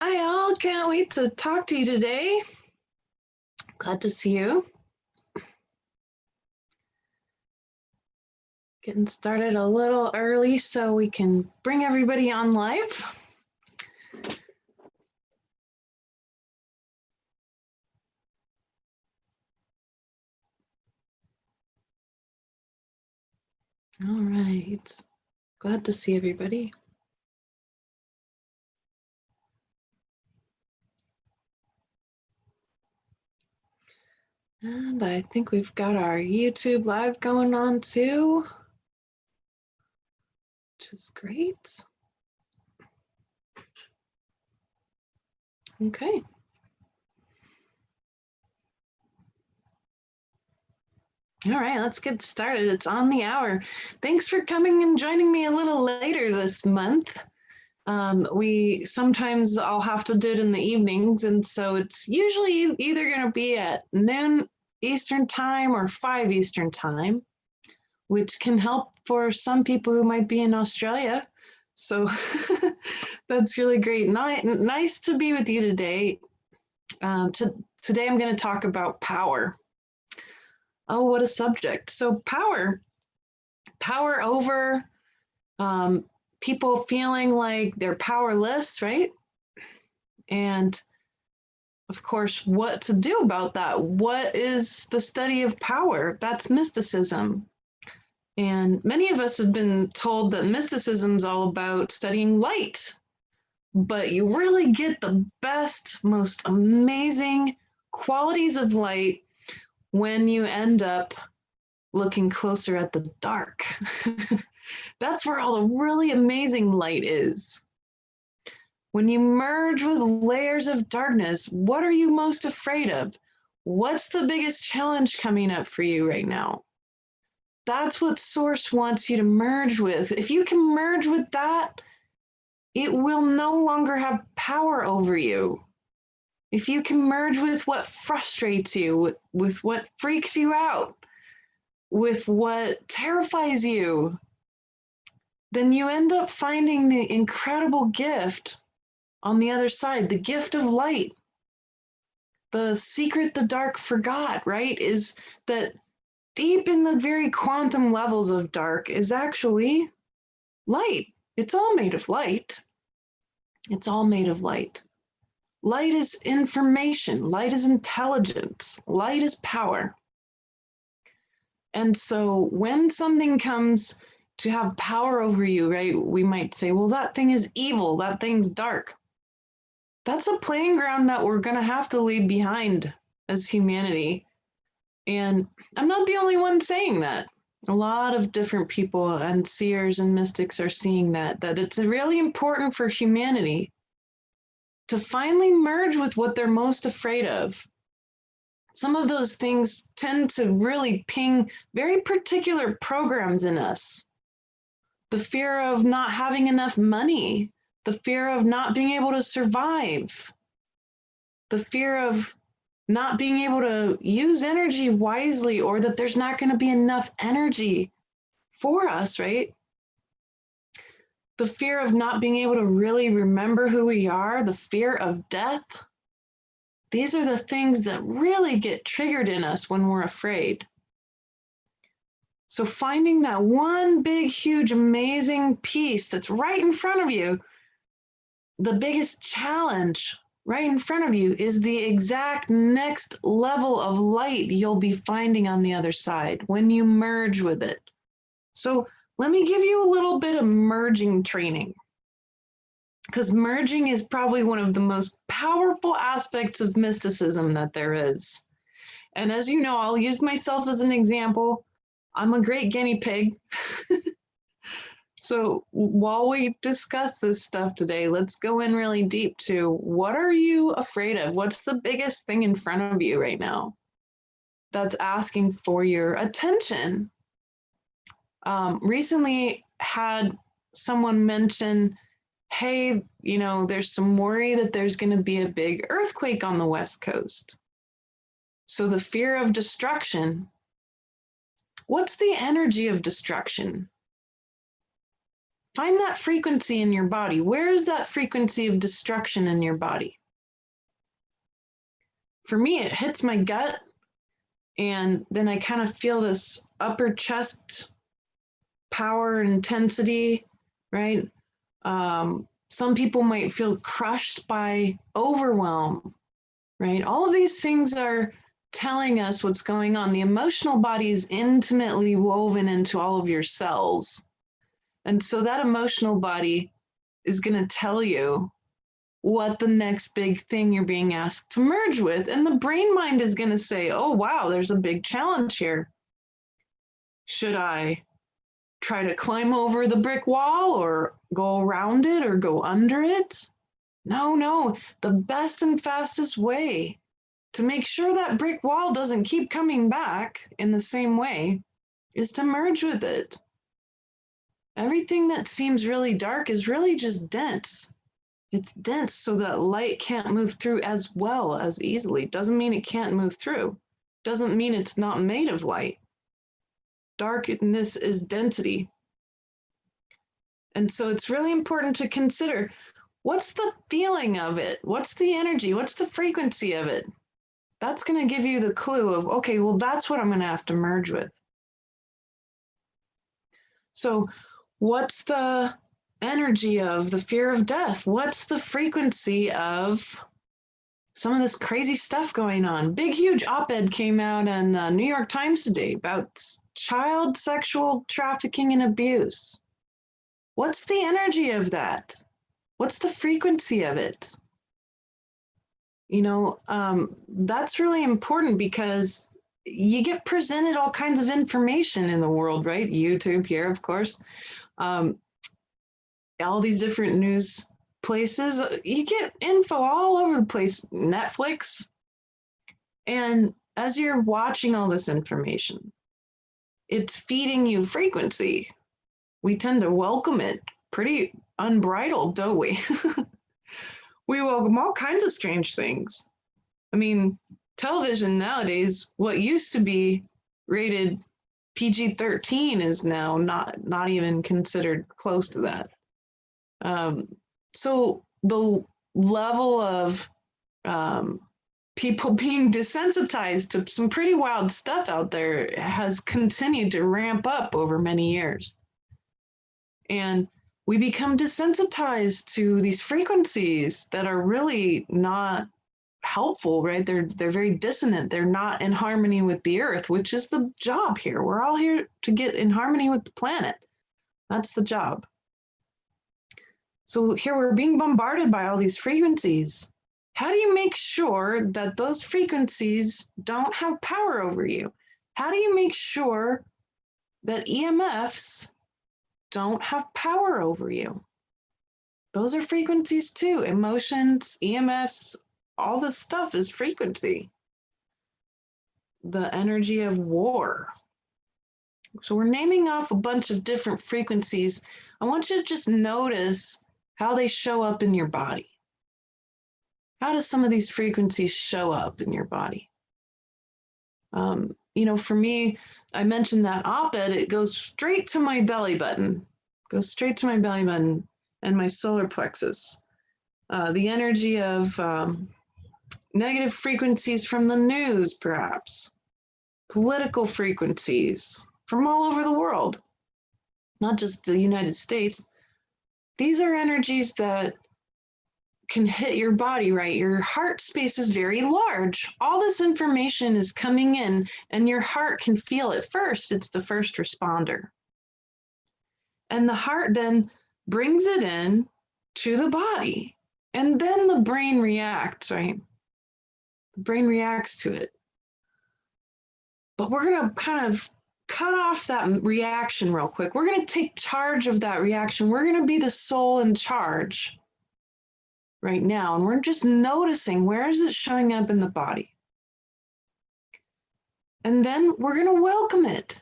Hi all, can't wait to talk to you today. Glad to see you. Getting started a little early so we can bring everybody on live. All right, glad to see everybody. And I think we've got our YouTube live going on too, which is great. Okay. All right, let's get started. It's on the hour. Thanks for coming and joining me a little later this month. Sometimes I'll have to do it in the evenings, and so it's usually either going to be at noon Eastern time or 5 Eastern time, which can help for some people who might be in Australia. So that's really great. Nice to be with you today. Today I'm going to talk about power. Oh, what a subject. So power over people feeling like they're powerless, right? And of course, what to do about that? What is the study of power? That's mysticism. And many of us have been told that mysticism is all about studying light, but you really get the best, most amazing qualities of light when you end up looking closer at the dark. That's where all the really amazing light is. When you merge with layers of darkness, what are you most afraid of? What's the biggest challenge coming up for you right now? That's what Source wants you to merge with. If you can merge with that, it will no longer have power over you. If you can merge with what frustrates you, with what freaks you out, with what terrifies you, then you end up finding the incredible gift on the other side, the gift of light. The secret the dark forgot, right, is that deep in the very quantum levels of dark is actually light. It's all made of light. It's all made of light. Light is information. Light is intelligence. Light is power. And so when something comes to have power over you, right, we might say, well, that thing is evil. That thing's dark. That's a playing ground that we're going to have to leave behind as humanity. And I'm not the only one saying that. A lot of different people and seers and mystics are seeing that it's really important for humanity to finally merge with what they're most afraid of. Some of those things tend to really ping very particular programs in us. The fear of not having enough money, the fear of not being able to survive, the fear of not being able to use energy wisely, or that there's not going to be enough energy for us, right? The fear of not being able to really remember who we are, the fear of death. These are the things that really get triggered in us when we're afraid. So finding that one big, huge, amazing piece that's right in front of you, the biggest challenge right in front of you is the exact next level of light you'll be finding on the other side when you merge with it. So let me give you a little bit of merging training, because merging is probably one of the most powerful aspects of mysticism that there is. And as you know, I'll use myself as an example. I'm a great guinea pig. So while we discuss this stuff today, let's go in really deep to what are you afraid of? What's the biggest thing in front of you right now that's asking for your attention? Recently had someone mention, hey, you know, there's some worry that there's going to be a big earthquake on the West Coast. So the fear of destruction. What's the energy of destruction? Find that frequency in your body. Where is that frequency of destruction in your body? For me, it hits my gut, and then I kind of feel this upper chest power intensity, right? Some people might feel crushed by overwhelm, right? All of these things are telling us what's going on. The emotional body is intimately woven into all of your cells. And so that emotional body is going to tell you what the next big thing you're being asked to merge with. And the brain mind is going to say, oh, wow, there's a big challenge here. Should I try to climb over the brick wall or go around it or go under it? No. The best and fastest way to make sure that brick wall doesn't keep coming back in the same way is to merge with it. Everything that seems really dark is really just dense. It's dense so that light can't move through as well as easily. Doesn't mean it can't move through. Doesn't mean it's not made of light. Darkness is density. And so it's really important to consider, what's the feeling of it? What's the energy? What's the frequency of it? That's going to give you the clue of, okay, well, that's what I'm going to have to merge with. So what's the energy of the fear of death? What's the frequency of some of this crazy stuff going on? Big, huge op-ed came out in New York Times today about child sexual trafficking and abuse. What's the energy of that? What's the frequency of it? That's really important because you get presented all kinds of information in the world, right? YouTube here, of course. All these different news places, you get info all over the place, Netflix. And as you're watching all this information, it's feeding you frequency. We tend to welcome it pretty unbridled, don't we? We welcome all kinds of strange things. I mean, television nowadays, what used to be rated PG-13 is now not even considered close to that. So the level of people being desensitized to some pretty wild stuff out there has continued to ramp up over many years. And we become desensitized to these frequencies that are really not helpful, right? They're very dissonant. They're not in harmony with the earth, which is the job here. We're all here to get in harmony with the planet. That's the job. So here we're being bombarded by all these frequencies. How do you make sure that those frequencies don't have power over you? How do you make sure that EMFs don't have power over you? Those are frequencies too. Emotions, EMFs, all this stuff is frequency. The energy of war. So we're naming off a bunch of different frequencies. I want you to just notice how they show up in your body. How do some of these frequencies show up in your body? For me, I mentioned that op-ed, it goes straight to my belly button, and my solar plexus. The energy of negative frequencies from the news, perhaps, political frequencies from all over the world, not just the United States. These are energies that can hit your body, right? Your heart space is very large. All this information is coming in and your heart can feel it first. It's the first responder. And the heart then brings it in to the body. And then the brain reacts, right? The brain reacts to it. But we're going to kind of cut off that reaction real quick. We're going to take charge of that reaction. We're going to be the soul in charge right now. And we're just noticing, where is it showing up in the body? And then we're going to welcome it.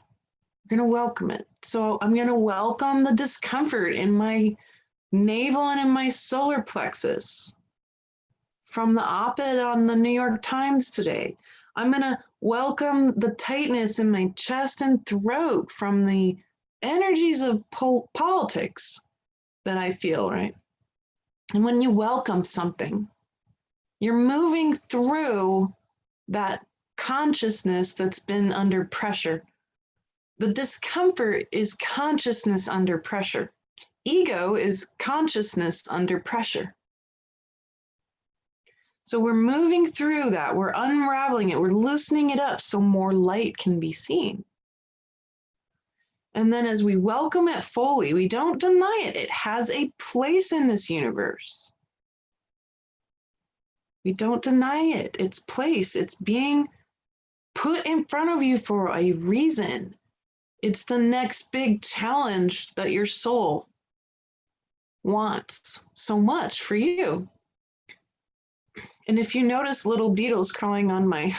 We're going to welcome it. So I'm going to welcome the discomfort in my navel and in my solar plexus from the op-ed on the New York Times today. I'm going to welcome the tightness in my chest and throat from the energies of politics that I feel, right? And when you welcome something, you're moving through that consciousness that's been under pressure. The discomfort is consciousness under pressure. Ego is consciousness under pressure. So we're moving through that. We're unraveling it. We're loosening it up so more light can be seen. And then as we welcome it fully, we don't deny it. It has a place in this universe. We don't deny it. Its place. It's being put in front of you for a reason. It's the next big challenge that your soul wants so much for you. And if you notice little beetles crawling on my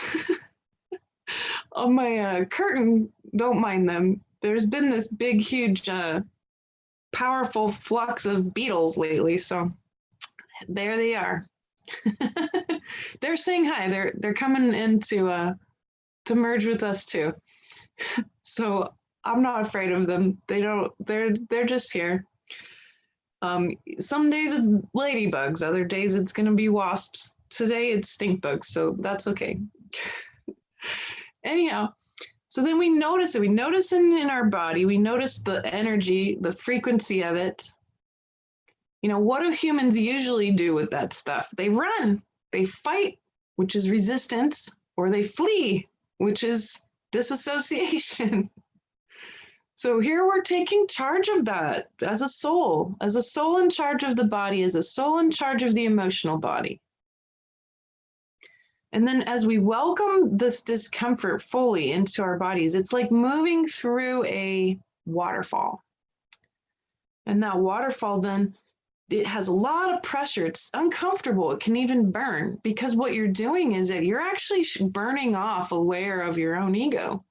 curtain, don't mind them. There's been this big, huge, powerful flux of beetles lately, so there they are. They're saying hi. They're coming in to merge with us too. So I'm not afraid of them. They're just here. Some days it's ladybugs, other days it's going to be wasps. Today it's stink bugs, so that's okay. Anyhow, so then we notice it. We notice in our body, we notice the energy, the frequency of it. You know, what do humans usually do with that stuff? They run, they fight, which is resistance, or they flee, which is disassociation. So here we're taking charge of that as a soul in charge of the body, as a soul in charge of the emotional body. And then as we welcome this discomfort fully into our bodies, it's like moving through a waterfall. And that waterfall then, it has a lot of pressure. It's uncomfortable. It can even burn, because what you're doing is that you're actually burning off a layer of your own ego.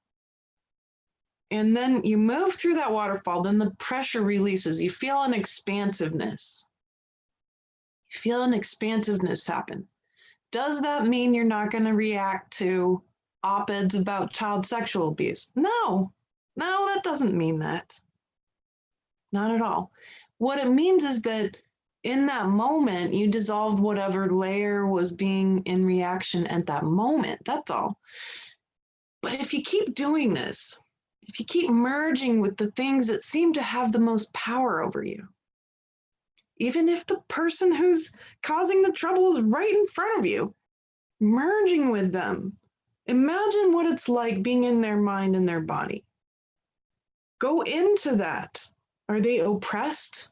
And then you move through that waterfall, then the pressure releases. You feel an expansiveness. You feel an expansiveness happen. Does that mean you're not going to react to op-eds about child sexual abuse? No, that doesn't mean that. Not at all. What it means is that in that moment, you dissolved whatever layer was being in reaction at that moment. That's all. But if you keep doing this, if you keep merging with the things that seem to have the most power over you, even if the person who's causing the trouble is right in front of you, merging with them, imagine what it's like being in their mind and their body. Go into that. Are they oppressed?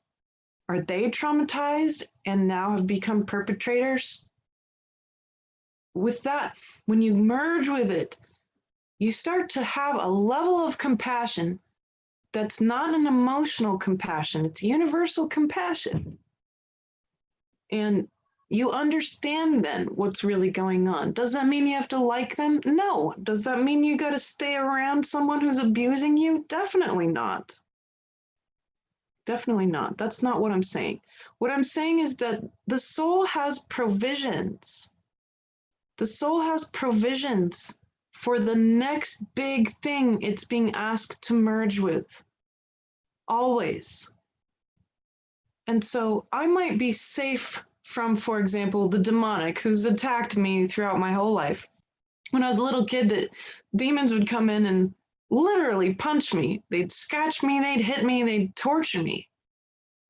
Are they traumatized and now have become perpetrators? With that, when you merge with it, you start to have a level of compassion that's not an emotional compassion, it's universal compassion. And you understand then what's really going on. Does that mean you have to like them? No. Does that mean you got to stay around someone who's abusing you? Definitely not. Definitely not. That's not what I'm saying. What I'm saying is that the soul has provisions. The soul has provisions for the next big thing it's being asked to merge with. Always. And so I might be safe from, for example, the demonic who's attacked me throughout my whole life. When I was a little kid, that demons would come in and literally punch me. They'd scratch me, they'd hit me, they'd torture me.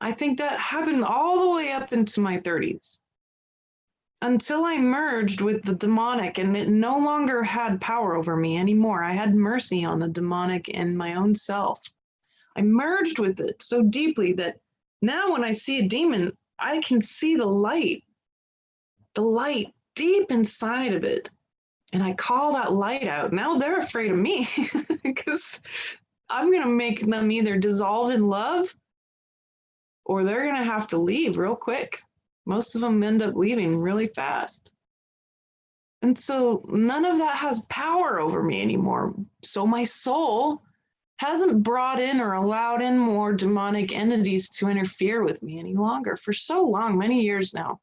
I think that happened all the way up into my 30s. Until I merged with the demonic and it no longer had power over me anymore. I had mercy on the demonic in my own self. I merged with it so deeply that now when I see a demon, I can see the light deep inside of it. And I call that light out. Now they're afraid of me because I'm going to make them either dissolve in love or they're going to have to leave real quick. Most of them end up leaving really fast. And so none of that has power over me anymore. So my soul hasn't brought in or allowed in more demonic entities to interfere with me any longer for so long, many years now.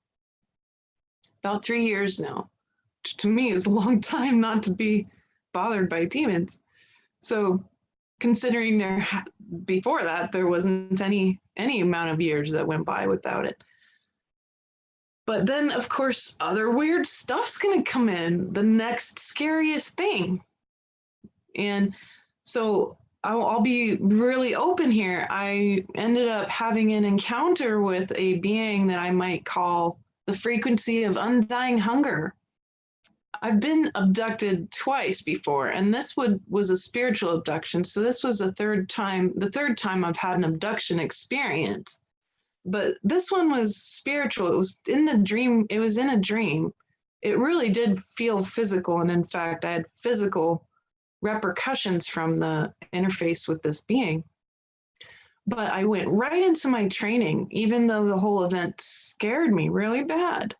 About 3 years now, which to me is a long time not to be bothered by demons. So considering before that, there wasn't any amount of years that went by without it. But then, of course, other weird stuff's going to come in, the next scariest thing. And so I'll be really open here. I ended up having an encounter with a being that I might call the frequency of undying hunger. I've been abducted twice before, and this was a spiritual abduction. So this was the third time I've had an abduction experience. But this one was spiritual. It was in a dream. It really did feel physical. And in fact, I had physical repercussions from the interface with this being. But I went right into my training, even though the whole event scared me really bad.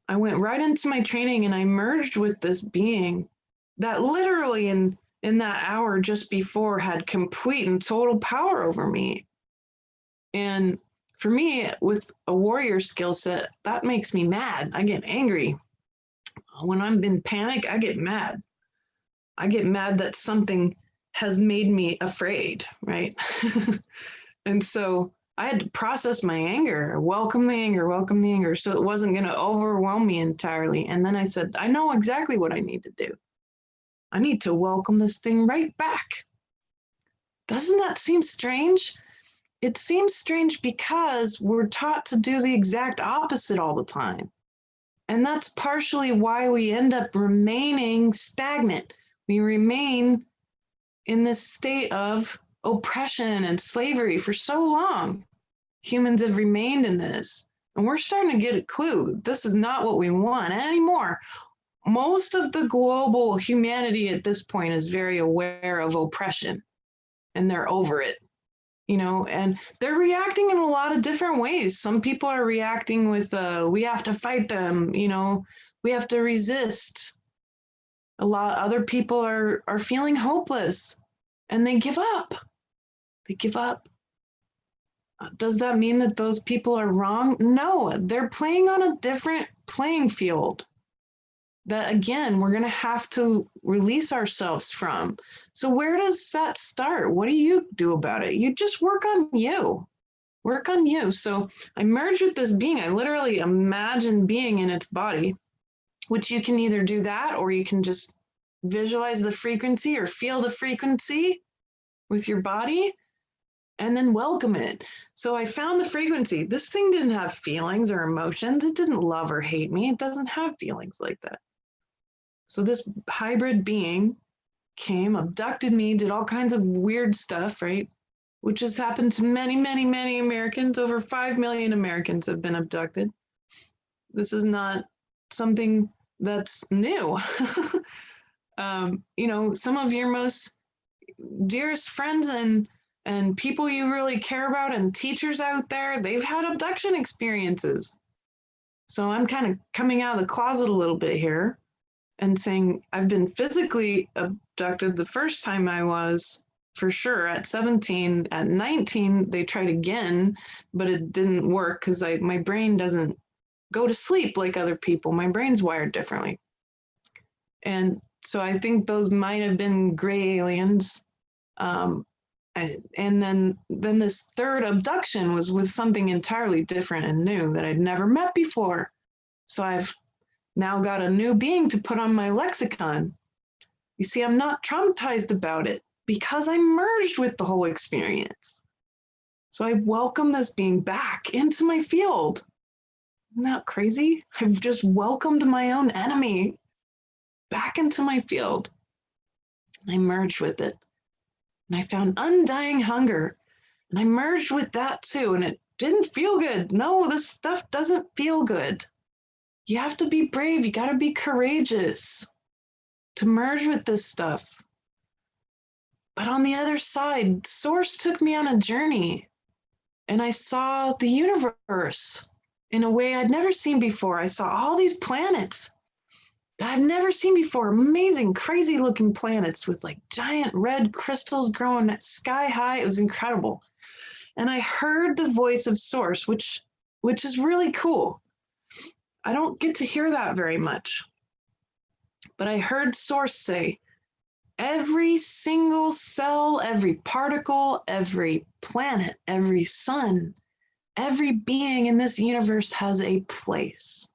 I went right into my training and I merged with this being that literally in that hour just before had complete and total power over me. And for me, with a warrior skill set, that makes me mad. I get angry. When I'm in panic, I get mad. I get mad that something has made me afraid, right? And so I had to process my anger, welcome the anger, so it wasn't going to overwhelm me entirely. And then I said, I know exactly what I need to do. I need to welcome this thing right back. Doesn't that seem strange? It seems strange because we're taught to do the exact opposite all the time. And that's partially why we end up remaining stagnant. We remain in this state of oppression and slavery for so long. Humans have remained in this, and we're starting to get a clue. This is not what we want anymore. Most of the global humanity at this point is very aware of oppression, and they're over it. And they're reacting in a lot of different ways. Some people are reacting with, we have to fight them, we have to resist. A lot other people are feeling hopeless and they give up. They give up. Does that mean that those people are wrong? No, they're playing on a different playing field that, again, we're going to have to release ourselves from. So where does that start? What do you do about it? You just work on you. Work on you. So I merged with this being. I literally imagine being in its body, which you can either do that or you can just visualize the frequency or feel the frequency with your body and then welcome it. So I found the frequency. This thing didn't have feelings or emotions. It didn't love or hate me. It doesn't have feelings like that. So this hybrid being came, abducted me, did all kinds of weird stuff, right? Which has happened to many, many, many Americans. Over 5 million Americans have been abducted. This is not something that's new. Some of your most dearest friends and people you really care about and teachers out there, they've had abduction experiences. So I'm kind of coming out of the closet a little bit here and saying I've been physically abducted. The first time I was, for sure, at 17. At 19, they tried again, but it didn't work because my brain doesn't go to sleep like other people. My brain's wired differently. And so I think those might have been gray aliens. And then this third abduction was with something entirely different and new that I'd never met before. So I've now got a new being to put on my lexicon. You see, I'm not traumatized about it because I merged with the whole experience. So I welcome this being back into my field. Isn't that crazy? I've just welcomed my own enemy back into my field. I merged with it. And I found undying hunger. And I merged with that too. And it didn't feel good. No, this stuff doesn't feel good. You have to be brave. You got to be courageous to merge with this stuff. But on the other side, Source took me on a journey. And I saw the universe in a way I'd never seen before. I saw all these planets that I've never seen before. Amazing, crazy looking planets with like giant red crystals growing sky high. It was incredible. And I heard the voice of Source, which is really cool. I don't get to hear that very much. But I heard Source say, Every single cell, every particle, every planet, every sun, every being in this universe has a place.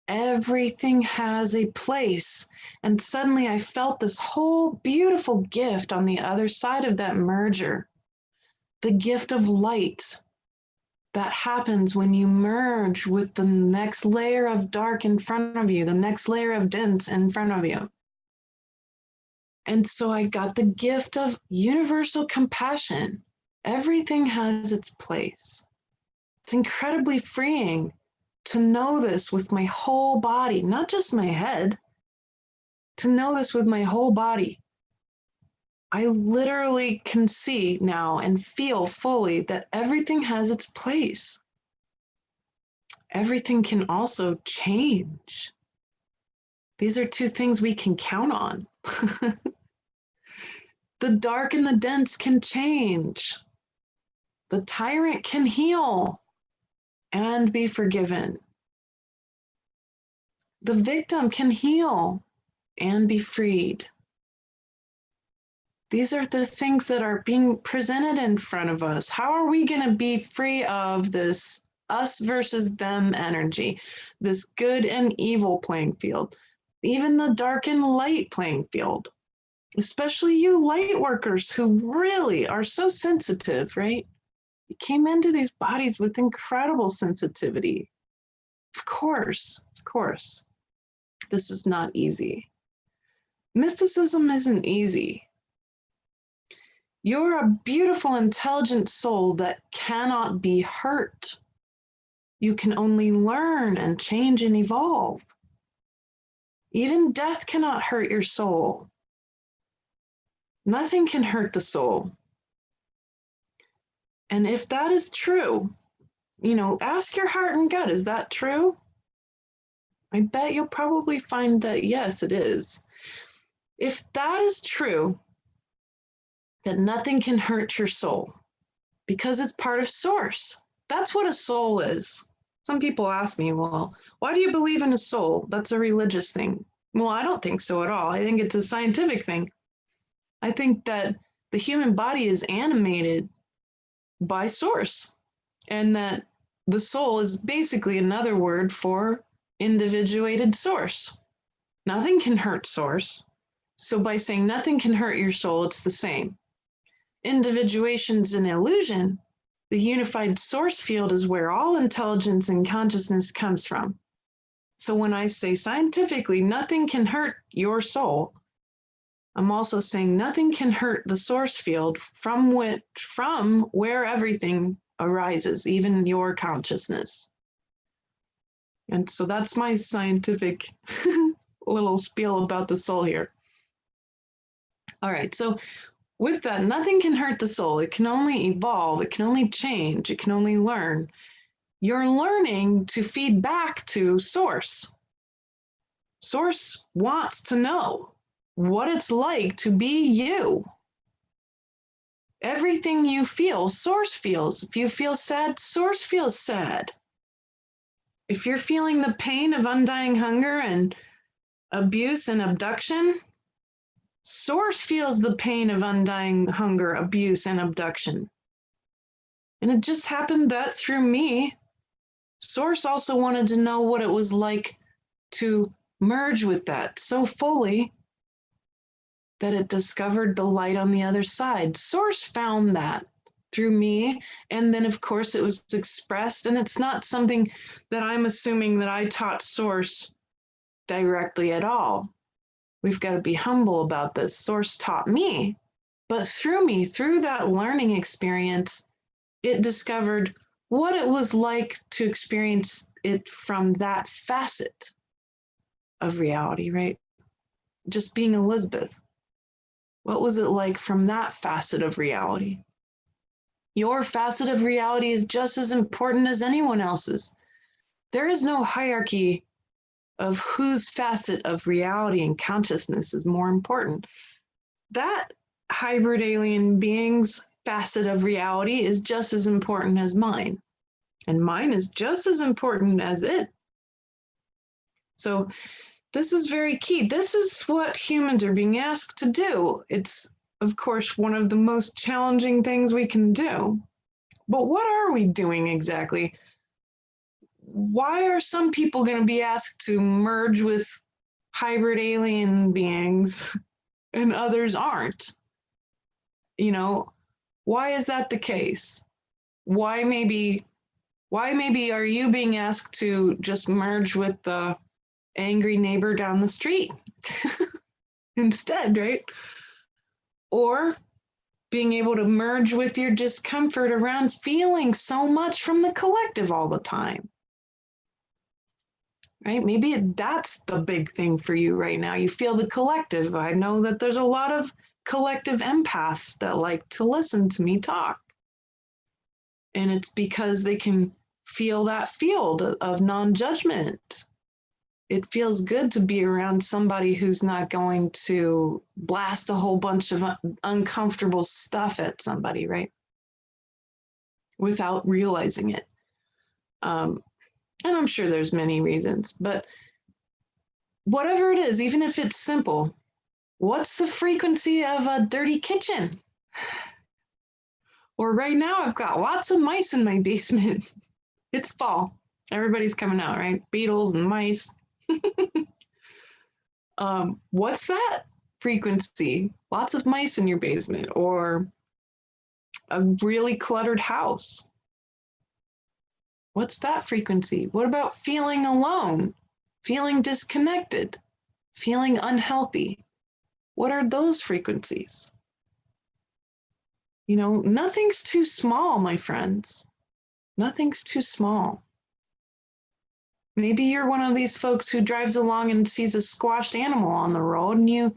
Everything has a place. And suddenly I felt this whole beautiful gift on the other side of that merger, the gift of light that happens when you merge with the next layer of dark in front of you, the next layer of dense in front of you. And so I got the gift of universal compassion. Everything has its place. It's incredibly freeing to know this with my whole body, not just my head, to know this with my whole body. I literally can see now and feel fully that everything has its place. Everything can also change. These are two things we can count on. The dark and the dense can change. The tyrant can heal and be forgiven. The victim can heal and be freed. These are the things that are being presented in front of us. How are we going to be free of this us versus them energy, this good and evil playing field, even the dark and light playing field? Especially you light workers who really are so sensitive, right? You came into these bodies with incredible sensitivity. Of course. This is not easy. Mysticism isn't easy. You're a beautiful, intelligent soul that cannot be hurt. You can only learn and change and evolve. Even death cannot hurt your soul. Nothing can hurt the soul. And if that is true, ask your heart and gut, is that true? I bet you'll probably find that yes, it is. If that is true, that nothing can hurt your soul because it's part of source. That's what a soul is. Some people ask me, well, why do you believe in a soul? That's a religious thing. Well, I don't think so at all. I think it's a scientific thing. I think that the human body is animated by source, and that the soul is basically another word for individuated source. Nothing can hurt source. So by saying nothing can hurt your soul, it's the same. Individuation's an illusion. The unified source field is where all intelligence and consciousness comes from. So when I say scientifically, nothing can hurt your soul, I'm also saying nothing can hurt the source field from where everything arises, even your consciousness. And so that's my scientific little spiel about the soul here. All right, so with that, nothing can hurt the soul. It can only evolve, it can only change, it can only learn. You're learning to feed back to source. Source wants to know what it's like to be you. Everything you feel, source feels. If you feel sad, source feels sad. If you're feeling the pain of undying hunger and abuse and abduction, source feels the pain of undying hunger, abuse, and abduction. And it just happened that through me, source also wanted to know what it was like to merge with that so fully that it discovered the light on the other side. Source found that through me, and then of course it was expressed, and it's not something that I'm assuming that I taught source directly at all. We've got to be humble about this. Source taught me, but through me, through that learning experience, it discovered what it was like to experience it from that facet of reality, right? Just being Elizabeth. What was it like from that facet of reality? Your facet of reality is just as important as anyone else's. There is no hierarchy of whose facet of reality and consciousness is more important. That hybrid alien being's facet of reality is just as important as mine, and mine is just as important as it. So This is very key. This is what humans are being asked to do. It's, of course, one of the most challenging things we can do. But what are we doing exactly? Why are some people going to be asked to merge with hybrid alien beings and others aren't? You know, why is that the case? Why maybe are you being asked to just merge with the angry neighbor down the street instead, right? Or being able to merge with your discomfort around feeling so much from the collective all the time, right? Maybe that's the big thing for you right now. You feel the collective. I know that there's a lot of collective empaths that like to listen to me talk. And it's because they can feel that field of non-judgment. It feels good to be around somebody who's not going to blast a whole bunch of uncomfortable stuff at somebody, right? Without realizing it. And I'm sure there's many reasons, but whatever it is, even if it's simple, what's the frequency of a dirty kitchen? Or right now, I've got lots of mice in my basement. It's fall. Everybody's coming out, right? Beetles and mice. What's that frequency? Lots of mice in your basement, or a really cluttered house. What's that frequency? What about feeling alone, feeling disconnected, feeling unhealthy? What are those frequencies? You know, nothing's too small, my friends. Nothing's too small. Maybe you're one of these folks who drives along and sees a squashed animal on the road and you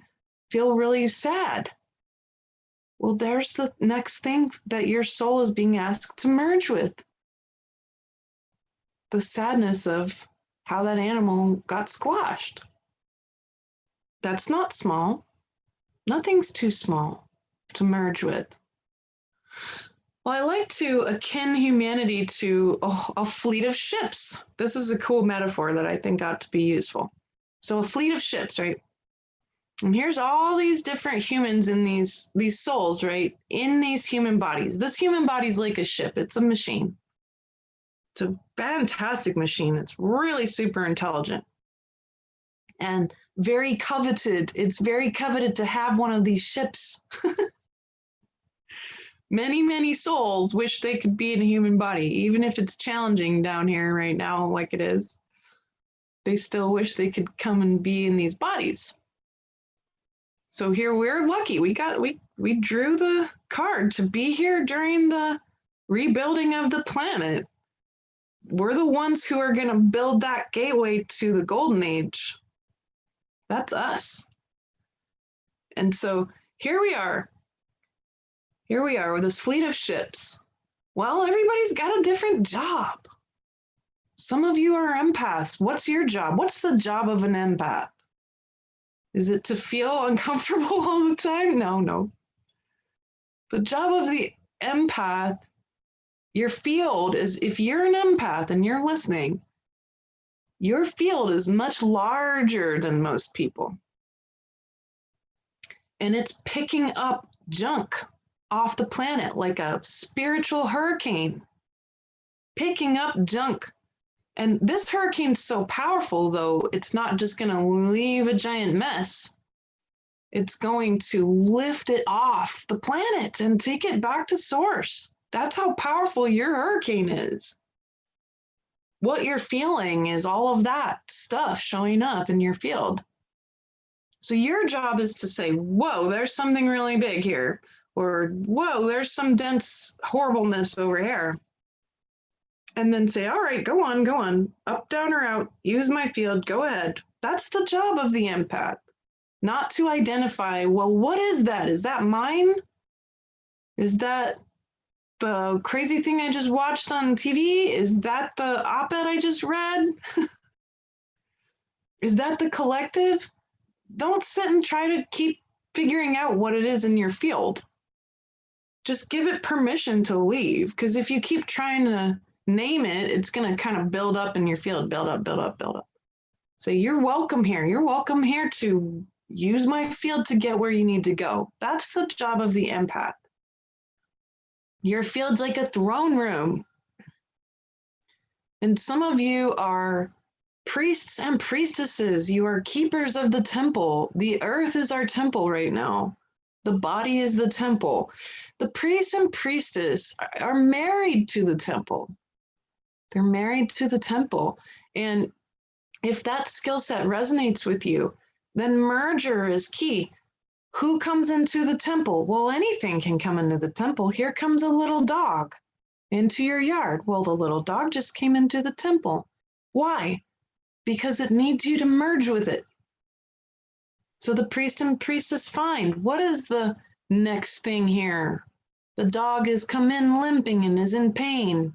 feel really sad. Well, there's the next thing that your soul is being asked to merge with. The sadness of how that animal got squashed. That's not small. Nothing's too small to merge with. Well, I like to akin humanity to a fleet of ships. This is a cool metaphor that I think ought to be useful. So a fleet of ships, right? And here's all these different humans in these souls, right? In these human bodies. This human body is like a ship. It's a machine. It's a fantastic machine. It's really super intelligent and very coveted. It's very coveted to have one of these ships. Many, many souls wish they could be in a human body, even if it's challenging down here right now, like it is. They still wish they could come and be in these bodies. So here we're lucky. We drew the card to be here during the rebuilding of the planet. We're the ones who are going to build that gateway to the golden age. That's us. And so here we are. Here we are with this fleet of ships. Well, everybody's got a different job. Some of you are empaths. What's your job? What's the job of an empath? Is it to feel uncomfortable all the time? No. The job of the empath, your field is, if you're an empath and you're listening, your field is much larger than most people. And it's picking up junk off the planet like a spiritual hurricane, picking up junk. And this hurricane's so powerful, though, it's not just going to leave a giant mess. It's going to lift it off the planet and take it back to source. That's how powerful your hurricane is. What you're feeling is all of that stuff showing up in your field. So your job is to say, whoa, there's something really big here. Or, whoa, there's some dense horribleness over here. And then say, all right, go on, up, down, or out, use my field, go ahead. That's the job of the empath, not to identify, well, what is that? Is that mine? Is that the crazy thing I just watched on TV? Is that the op-ed I just read? Is that the collective? Don't sit and try to keep figuring out what it is in your field. Just give it permission to leave, because if you keep trying to name it, it's going to kind of build up in your field, build up. Say, you're welcome here. You're welcome here to use my field to get where you need to go. That's the job of the empath. Your field's like a throne room. And some of you are priests and priestesses. You are keepers of the temple. The earth is our temple right now. The body is the temple. The priest and priestess are married to the temple. They're married to the temple. And if that skill set resonates with you, then merger is key. Who comes into the temple? Well, anything can come into the temple. Here comes a little dog into your yard. Well, the little dog just came into the temple. Why? Because it needs you to merge with it. So the priest and priestess find, what is the next thing here? The dog has come in limping and is in pain.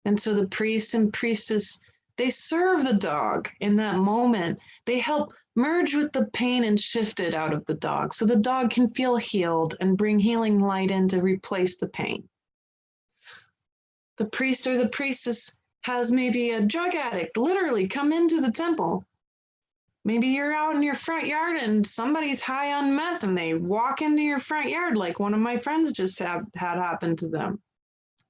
And so the priest and priestess, they serve the dog in that moment. They help merge with the pain and shift it out of the dog so the dog can feel healed and bring healing light in to replace the pain. The priest or the priestess has maybe a drug addict literally come into the temple. Maybe you're out in your front yard and somebody's high on meth and they walk into your front yard like one of my friends just had happened to them,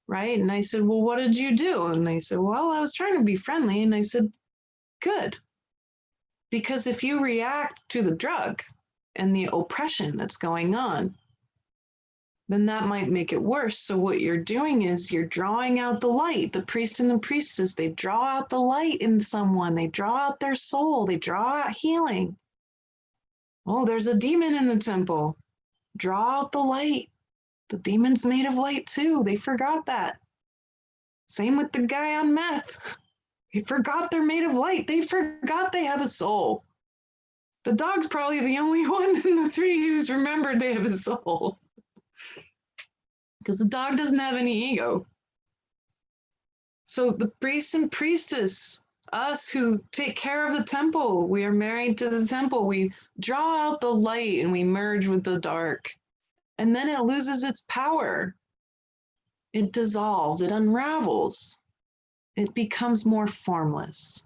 right? And I said, well, what did you do? And they said, well, I was trying to be friendly. And I said, good. Because if you react to the drug and the oppression that's going on, then that might make it worse. So what you're doing is you're drawing out the light. The priest and the priestess, they draw out the light in someone. They draw out their soul. They draw out healing. Oh, there's a demon in the temple. Draw out the light. The demon's made of light too. They forgot that. Same with the guy on meth. They forgot they're made of light. They forgot they have a soul. The dog's probably the only one in the three who's remembered they have a soul. Because the dog doesn't have any ego. So the priest and priestess, us who take care of the temple, we are married to the temple. We draw out the light and we merge with the dark. And then it loses its power. It dissolves, it unravels. It becomes more formless.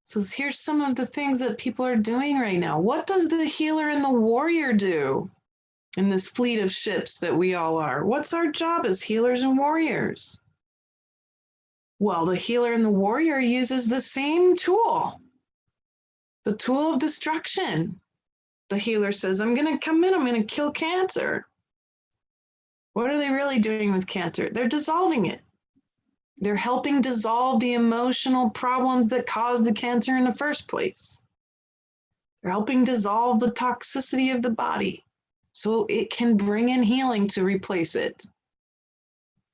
So here's some of the things that people are doing right now. What does the healer and the warrior do in this fleet of ships that we all are? What's our job as healers and warriors? Well, the healer and the warrior uses the same tool, the tool of destruction. The healer says, I'm going to come in, I'm going to kill cancer. What are they really doing with cancer? They're dissolving it. They're helping dissolve the emotional problems that caused the cancer in the first place. They're helping dissolve the toxicity of the body so it can bring in healing to replace it.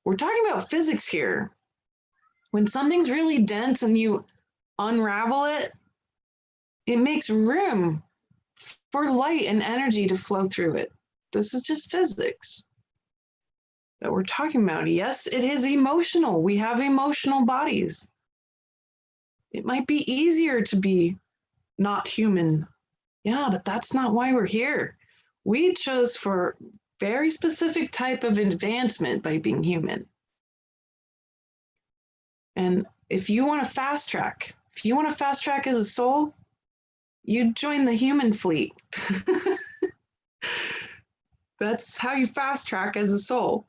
We're talking about physics here. When something's really dense and you unravel it, it makes room for light and energy to flow through it. This is just physics that we're talking about. Yes, it is emotional. We have emotional bodies. It might be easier to be not human. Yeah, but that's not why we're here. We chose for very specific type of advancement by being human. And if you want to fast track as a soul, you join the human fleet. That's how you fast track as a soul.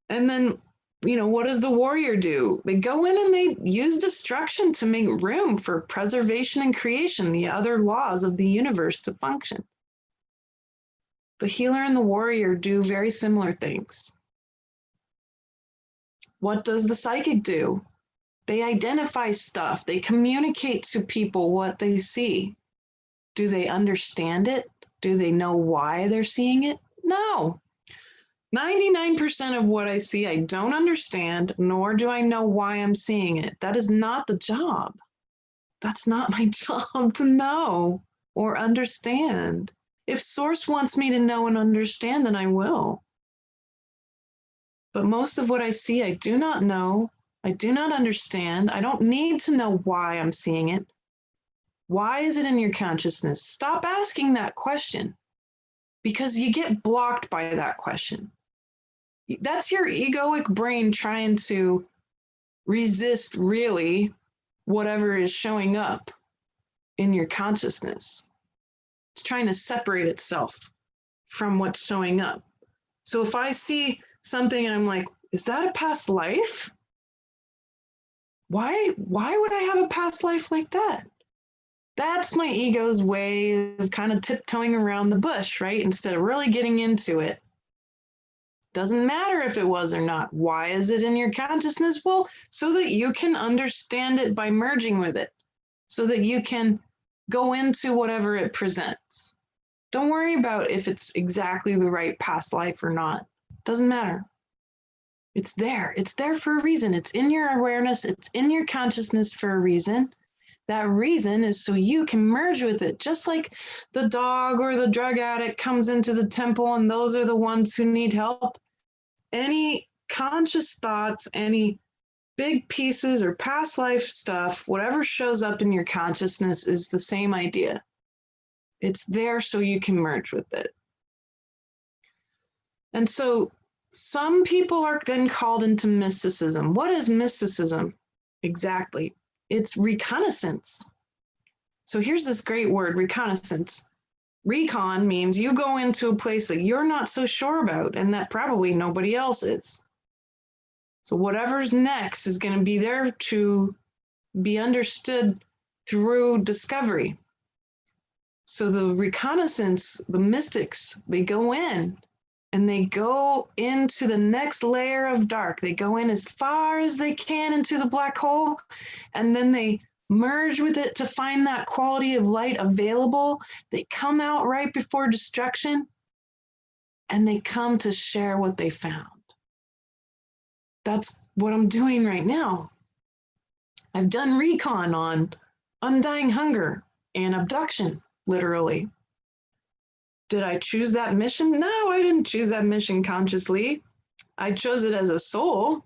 And then, what does the warrior do? They go in and they use destruction to make room for preservation and creation, the other laws of the universe to function. The healer and the warrior do very similar things. What does the psychic do? They identify stuff. They communicate to people what they see. Do they understand it? Do they know why they're seeing it? No. 99% of what I see, I don't understand, nor do I know why I'm seeing it. That is not the job. That's not my job to know or understand. If Source wants me to know and understand, then I will. But most of what I see, I do not know. I do not understand. I don't need to know why I'm seeing it. Why is it in your consciousness? Stop asking that question because you get blocked by that question. That's your egoic brain trying to resist really whatever is showing up in your consciousness. It's trying to separate itself from what's showing up. So if I see something and I'm like, is that a past life? Why would I have a past life like that? That's my ego's way of kind of tiptoeing around the bush, right? Instead of really getting into it. Doesn't matter if it was or not. Why is it in your consciousness? Well, so that you can understand it by merging with it, so that you can go into whatever it presents. Don't worry about if it's exactly the right past life or not. Doesn't matter. It's there. It's there for a reason. It's in your awareness. It's in your consciousness for a reason. That reason is so you can merge with it. Just like the dog or the drug addict comes into the temple and those are the ones who need help. Any conscious thoughts, any big pieces or past life stuff, whatever shows up in your consciousness is the same idea. It's there so you can merge with it. And so some people are then called into mysticism. What is mysticism? Exactly. It's reconnaissance. So here's this great word, reconnaissance. Recon means you go into a place that you're not so sure about and that probably nobody else is. So whatever's next is going to be there to be understood through discovery. So the reconnaissance, the mystics, they go in and they go into the next layer of dark. They go in as far as they can into the black hole, and then they merge with it to find that quality of light available. They come out right before destruction, and they come to share what they found. That's what I'm doing right now. I've done recon on undying hunger and abduction, literally. Did I choose that mission? No, I didn't choose that mission consciously. I chose it as a soul.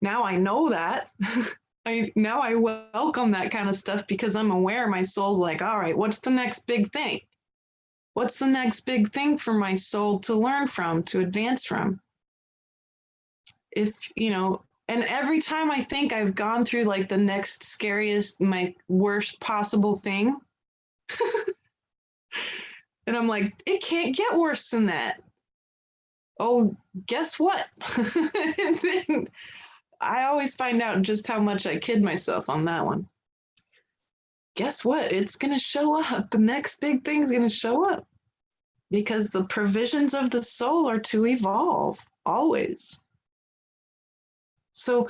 Now I know that. Now I welcome that kind of stuff because I'm aware my soul's like, all right, what's the next big thing? What's the next big thing for my soul to learn from, to advance from? If, and every time I think I've gone through like the next scariest, my worst possible thing, and I'm like, it can't get worse than that. Oh, guess what? And then I always find out just how much I kid myself on that one. Guess what? It's going to show up. The next big thing is going to show up because the provisions of the soul are to evolve always. So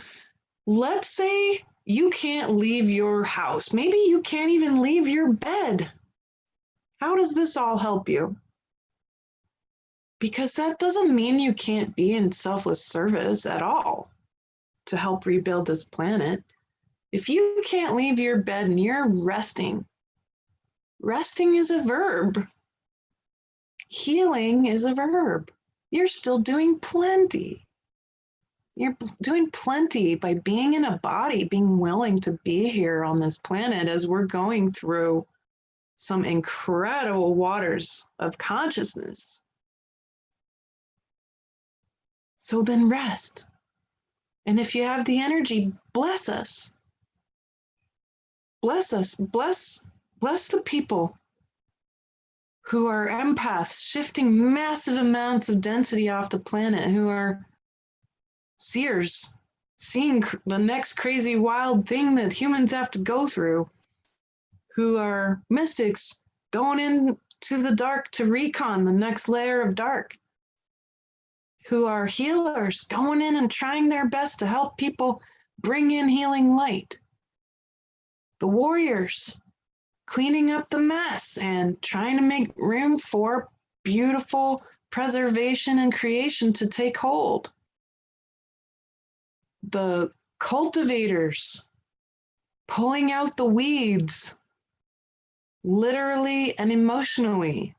let's say you can't leave your house. Maybe you can't even leave your bed. How does this all help you? Because that doesn't mean you can't be in selfless service at all to help rebuild this planet. If you can't leave your bed and you're resting, resting is a verb. Healing is a verb. You're still doing plenty. You're doing plenty by being in a body, being willing to be here on this planet as we're going through some incredible waters of consciousness. So then rest. And if you have the energy, bless us. Bless us. Bless the people who are empaths, shifting massive amounts of density off the planet, who are seers, seeing the next crazy wild thing that humans have to go through, who are mystics going into the dark to recon the next layer of dark, who are healers going in and trying their best to help people bring in healing light, the warriors cleaning up the mess and trying to make room for beautiful preservation and creation to take hold, the cultivators pulling out the weeds, literally and emotionally,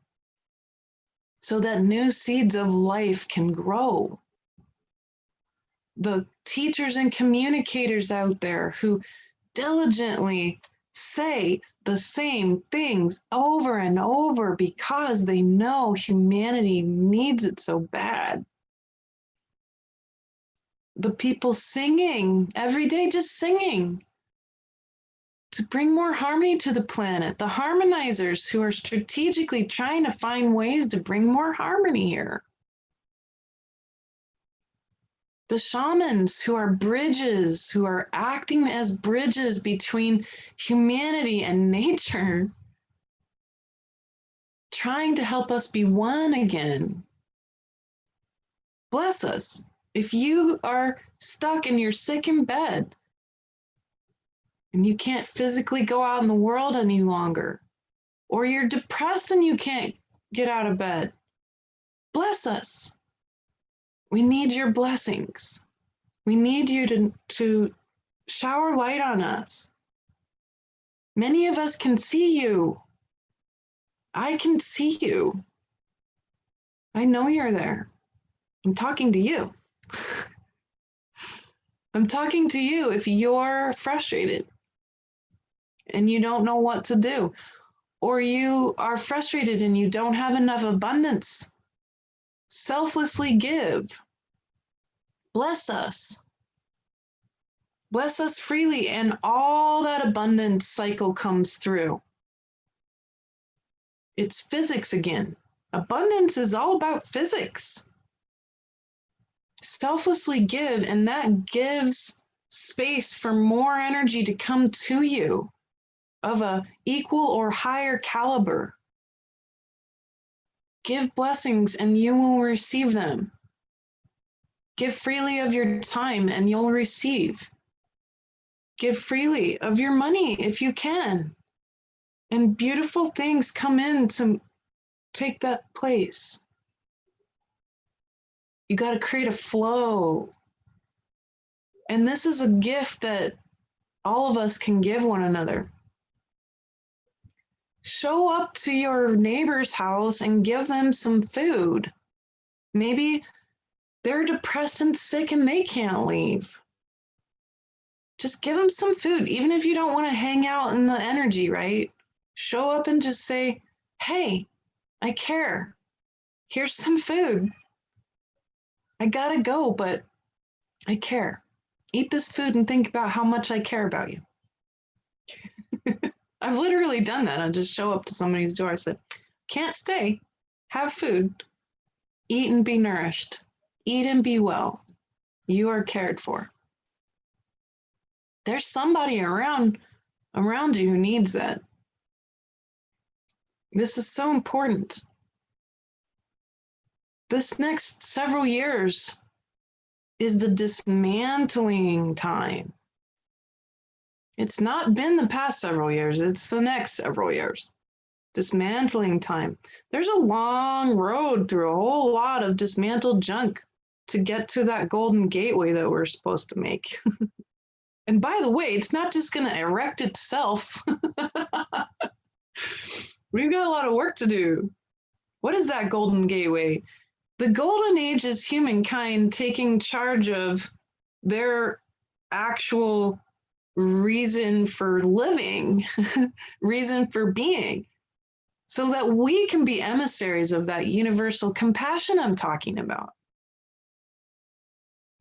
so that new seeds of life can grow. The teachers and communicators out there who diligently say the same things over and over because they know humanity needs it so bad. the people singing every day, just singing to bring more harmony to the planet, the harmonizers who are strategically trying to find ways to bring more harmony here, the shamans who are bridges, who are acting as bridges between humanity and nature, trying to help us be one again. Bless us. If you are stuck and you're sick in bed and you can't physically go out in the world any longer, or you're depressed and you can't get out of bed, bless us. We need your blessings. We need you to shower light on us. Many of us can see you. I can see you. I know you're there. I'm talking to you. I'm talking to you if you're frustrated and you don't know what to do, or you are frustrated and you don't have enough abundance. Selflessly give. Bless us. Bless us freely, and all that abundance cycle comes through. It's physics again. Abundance is all about physics. Selflessly give, and that gives space for more energy to come to you of a equal or higher caliber. Give blessings and you will receive them. Give freely of your time and you'll receive. Give freely of your money if you can. And beautiful things come in to take that place. You got to create a flow. And this is a gift that all of us can give one another. Show up to your neighbor's house and give them some food. Maybe they're depressed and sick and they can't leave. Just give them some food, even if you don't want to hang out in the energy, right? Show up and just say, hey, I care. Here's some food. I gotta go, but I care. Eat this food and think about how much I care about you. I've literally done that. I just show up to somebody's door. I said, can't stay. Have food. Eat and be nourished. Eat and be well. You are cared for. There's somebody around you who needs that. This is so important. This next several years is the dismantling time. It's not been the past several years, it's the next several years. Dismantling time. There's a long road through a whole lot of dismantled junk to get to that golden gateway that we're supposed to make. And by the way, it's not just going to erect itself. We've got a lot of work to do. What is that golden gateway? The golden age is humankind taking charge of their actual reason for living, reason for being, so that we can be emissaries of that universal compassion I'm talking about.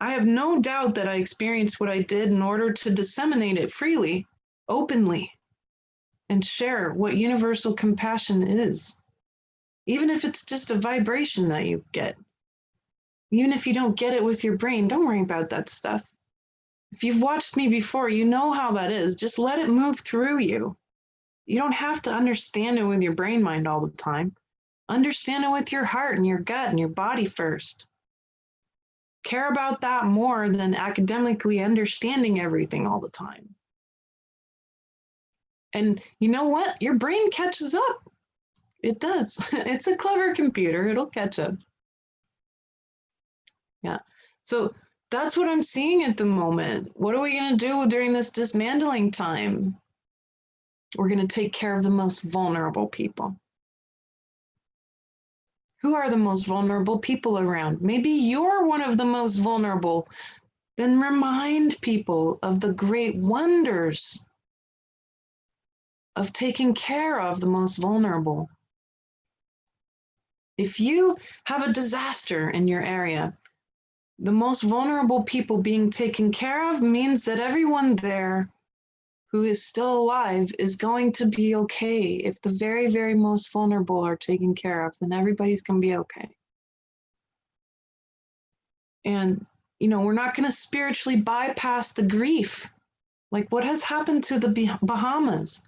I have no doubt that I experienced what I did in order to disseminate it freely, openly, and share what universal compassion is. Even if it's just a vibration that you get. Even if you don't get it with your brain, don't worry about that stuff. If you've watched me before, you know how that is. Just let it move through you. You don't have to understand it with your brain mind all the time. Understand it with your heart and your gut and your body first. Care about that more than academically understanding everything all the time. And you know what? Your brain catches up. It does. It's a clever computer. It'll catch up. Yeah. So that's what I'm seeing at the moment. What are we going to do during this dismantling time? We're going to take care of the most vulnerable people. Who are the most vulnerable people around? Maybe you're one of the most vulnerable. Then remind people of the great wonders of taking care of the most vulnerable. If you have a disaster in your area, the most vulnerable people being taken care of means that everyone there who is still alive is going to be okay. If the very, very most vulnerable are taken care of, then everybody's going to be okay. And, we're not going to spiritually bypass the grief. Like what has happened to the Bahamas.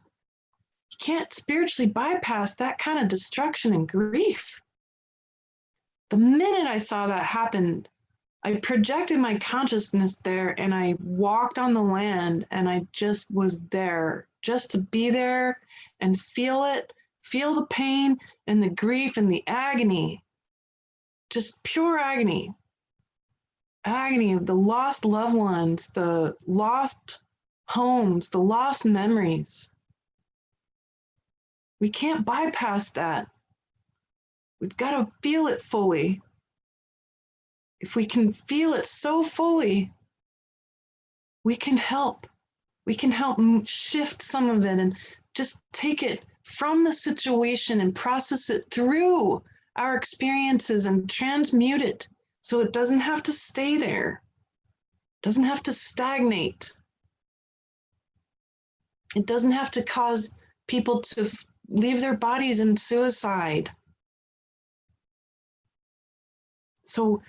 You can't spiritually bypass that kind of destruction and grief. The minute I saw that happen, I projected my consciousness there and I walked on the land and I just was there, just to be there and feel it, feel the pain and the grief and the agony, just pure agony. Agony of the lost loved ones, the lost homes, the lost memories. We can't bypass that. We've got to feel it fully. If we can feel it so fully, we can help. We can help shift some of it and just take it from the situation and process it through our experiences and transmute it so it doesn't have to stay there, doesn't have to stagnate. It doesn't have to cause people to leave their bodies in suicide. So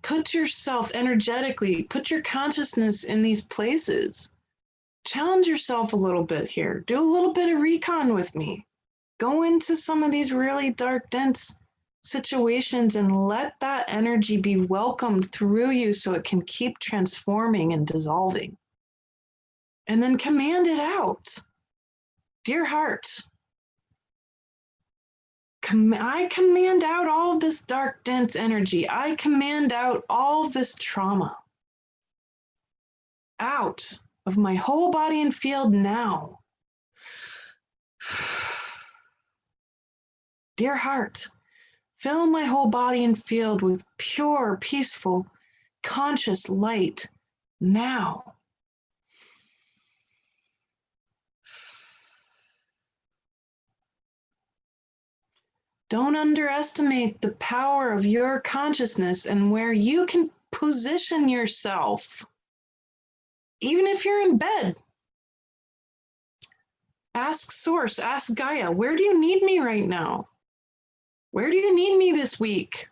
put yourself energetically, put your consciousness in these places. Challenge yourself a little bit here. Do a little bit of recon with me. Go into some of these really dark, dense situations and let that energy be welcomed through you so it can keep transforming and dissolving. And then command it out. Dear heart, I command out all of this dark, dense energy. I command out all of this trauma. Out of my whole body and field now. Dear heart, fill my whole body and field with pure, peaceful, conscious light now. Don't underestimate the power of your consciousness and where you can position yourself. Even if you're in bed, ask Source, ask Gaia, where do you need me right now? Where do you need me this week?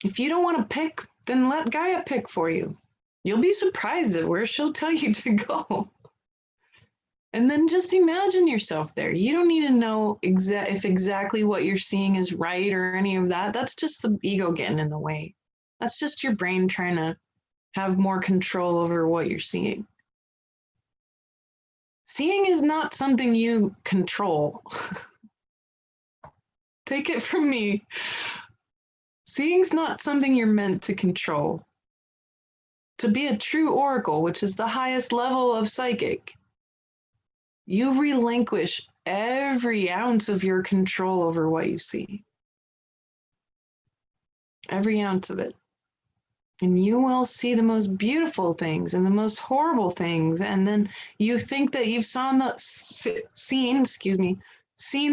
If you don't want to pick, then let Gaia pick for you. You'll be surprised at where she'll tell you to go. And then just imagine yourself there. You don't need to know if exactly what you're seeing is right or any of that. That's just the ego getting in the way. That's just your brain trying to have more control over what you're seeing. Seeing is not something you control. Take it from me. Seeing's not something you're meant to control. To be a true oracle, which is the highest level of psychic, you relinquish every ounce of your control over what you see. Every ounce of it. And you will see the most beautiful things and the most horrible things. And then you think that you've seen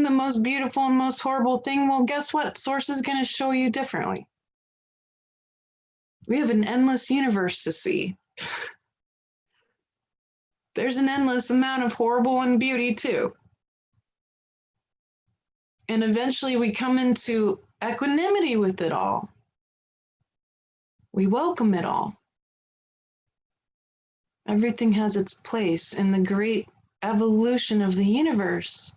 the most beautiful and most horrible thing. Well, guess what? Source is going to show you differently. We have an endless universe to see. There's an endless amount of horrible and beauty too. And eventually we come into equanimity with it all. We welcome it all. Everything has its place in the great evolution of the universe.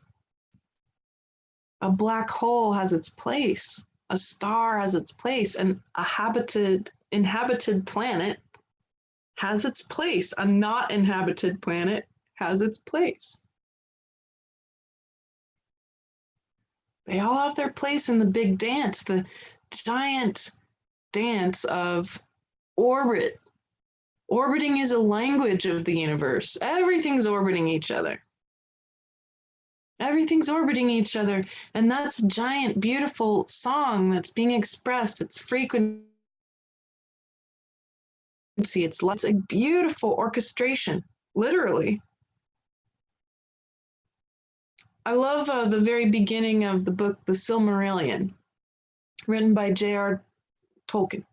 A black hole has its place. A star has its place. And a inhabited planet has its place. A not inhabited planet has its place. They all have their place in the big dance, the giant dance of orbit. Orbiting is a language of the universe. Everything's orbiting each other. Everything's orbiting each other. And that's a giant, beautiful song that's being expressed. It's frequency. It's a beautiful orchestration, literally. I love the very beginning of the book, The Silmarillion, written by J.R. Tolkien.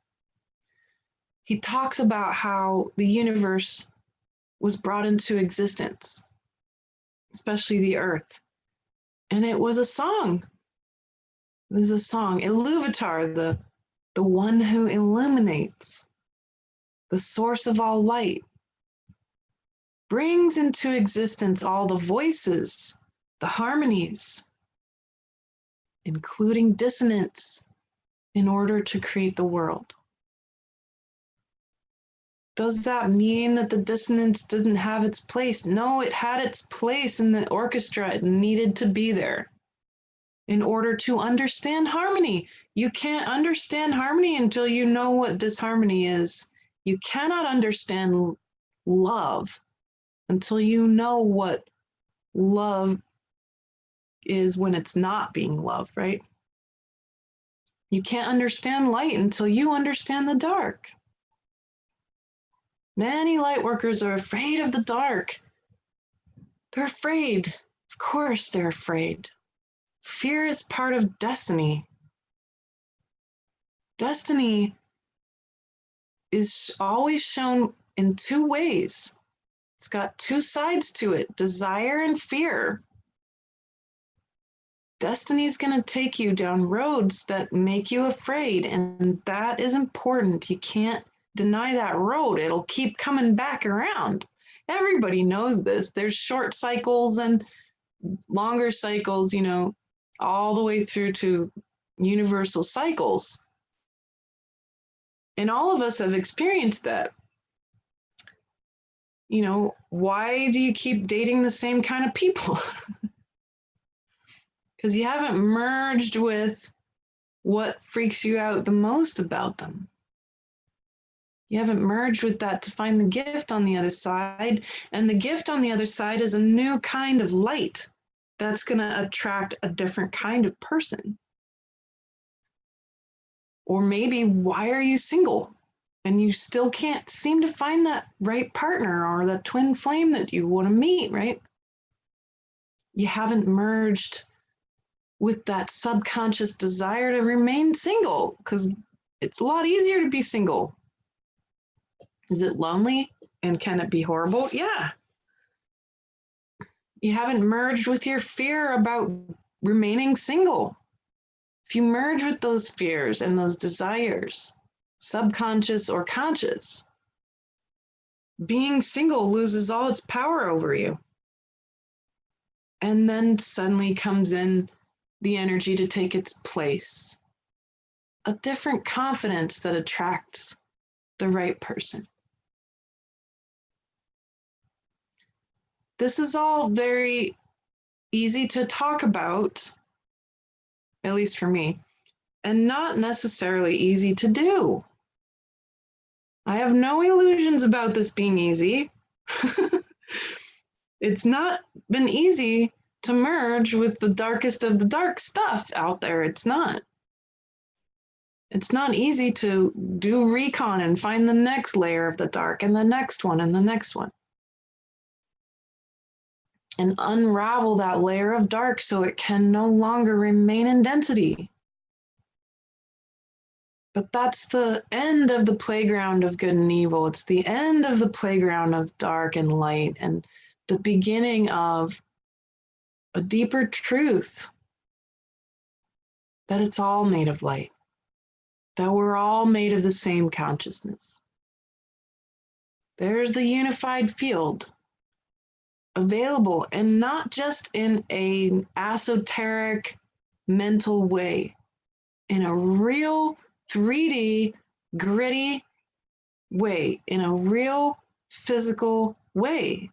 He talks about how the universe was brought into existence, especially the earth. And it was a song. It was a song. Iluvatar, the one who illuminates, the source of all light, brings into existence all the voices, the harmonies, including dissonance, in order to create the world. Does that mean that the dissonance didn't have its place? No, it had its place in the orchestra. It needed to be there in order to understand harmony. You can't understand harmony until you know what disharmony is. You cannot understand love until you know what love is when it's not being loved, right? You can't understand light until you understand the dark. Many light workers are afraid of the dark. They're afraid. Of course they're afraid. Fear is part of destiny. Destiny is always shown in two ways. It's got two sides to it, desire and fear. Destiny is going to take you down roads that make you afraid, and that is important. You can't deny that road. It'll keep coming back around. Everybody knows this. There's short cycles and longer cycles, you know, all the way through to universal cycles. And all of us have experienced that. You know, why do you keep dating the same kind of people? Because you haven't merged with what freaks you out the most about them. You haven't merged with that to find the gift on the other side. And the gift on the other side is a new kind of light that's going to attract a different kind of person. Or maybe, why are you single? And you still can't seem to find that right partner or the twin flame that you want to meet, right? You haven't merged with that subconscious desire to remain single, because it's a lot easier to be single. Is it lonely and can it be horrible? Yeah. You haven't merged with your fear about remaining single. If you merge with those fears and those desires, subconscious or conscious, being single loses all its power over you. And then suddenly comes in the energy to take its place. A different confidence that attracts the right person. This is all very easy to talk about, at least for me, and not necessarily easy to do. I have no illusions about this being easy. It's not been easy to merge with the darkest of the dark stuff out there. It's not. It's not easy to do recon and find the next layer of the dark and the next one and the next one. And unravel that layer of dark so it can no longer remain in density. But that's the end of the playground of good and evil. It's the end of the playground of dark and light, and the beginning of a deeper truth that it's all made of light, that we're all made of the same consciousness. There's the unified field available, and not just in an esoteric mental way, in a real 3D gritty way, in a real physical way.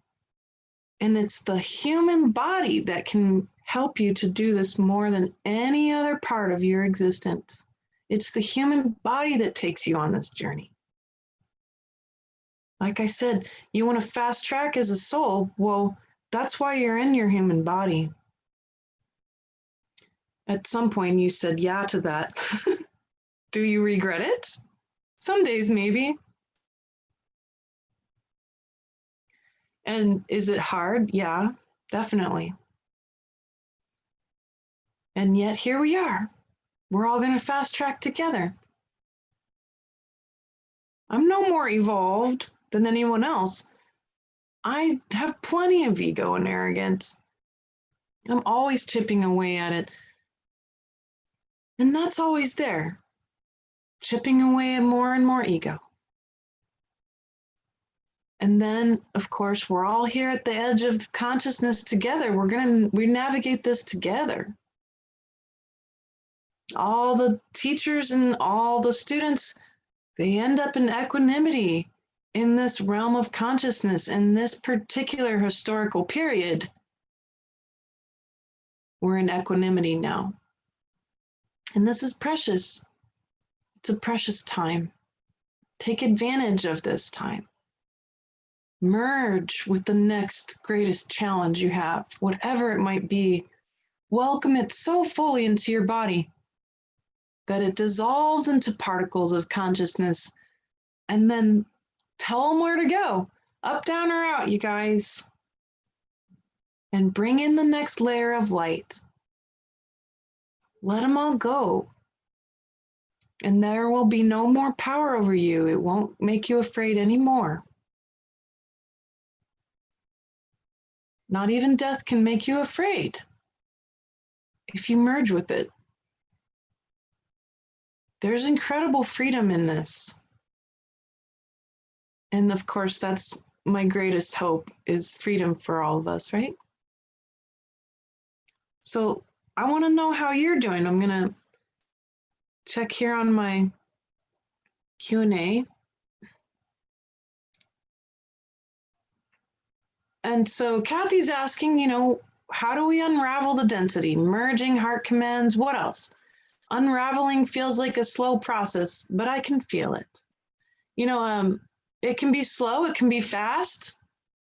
And it's the human body that can help you to do this more than any other part of your existence. It's the human body that takes you on this journey. Like I said, you want to fast track as a soul. Well, that's why you're in your human body. At some point you said yeah to that. Do you regret it? Some days maybe. And is it hard? Yeah, definitely. And yet here we are. We're all going to fast track together. I'm no more evolved than anyone else. I have plenty of ego and arrogance. I'm always chipping away at it. And that's always there, chipping away at more and more ego. And then, of course, we're all here at the edge of consciousness together. We navigate this together. All the teachers and all the students, they end up in equanimity in this realm of consciousness in this particular historical period. We're in equanimity now. And this is precious. It's a precious time. Take advantage of this time. Merge with the next greatest challenge you have, whatever it might be. Welcome it so fully into your body that it dissolves into particles of consciousness, and then tell them where to go, up, down, or out, you guys. And bring in the next layer of light. Let them all go. And there will be no more power over you. It won't make you afraid anymore. Not even death can make you afraid if you merge with it. There's incredible freedom in this. And of course, that's my greatest hope, is freedom for all of us, right? So I want to know how you're doing. I'm going to check here on my Q&A. And so Kathy's asking, how do we unravel the density? Merging, heart commands, what else? Unraveling feels like a slow process, but I can feel it. It can be slow, it can be fast,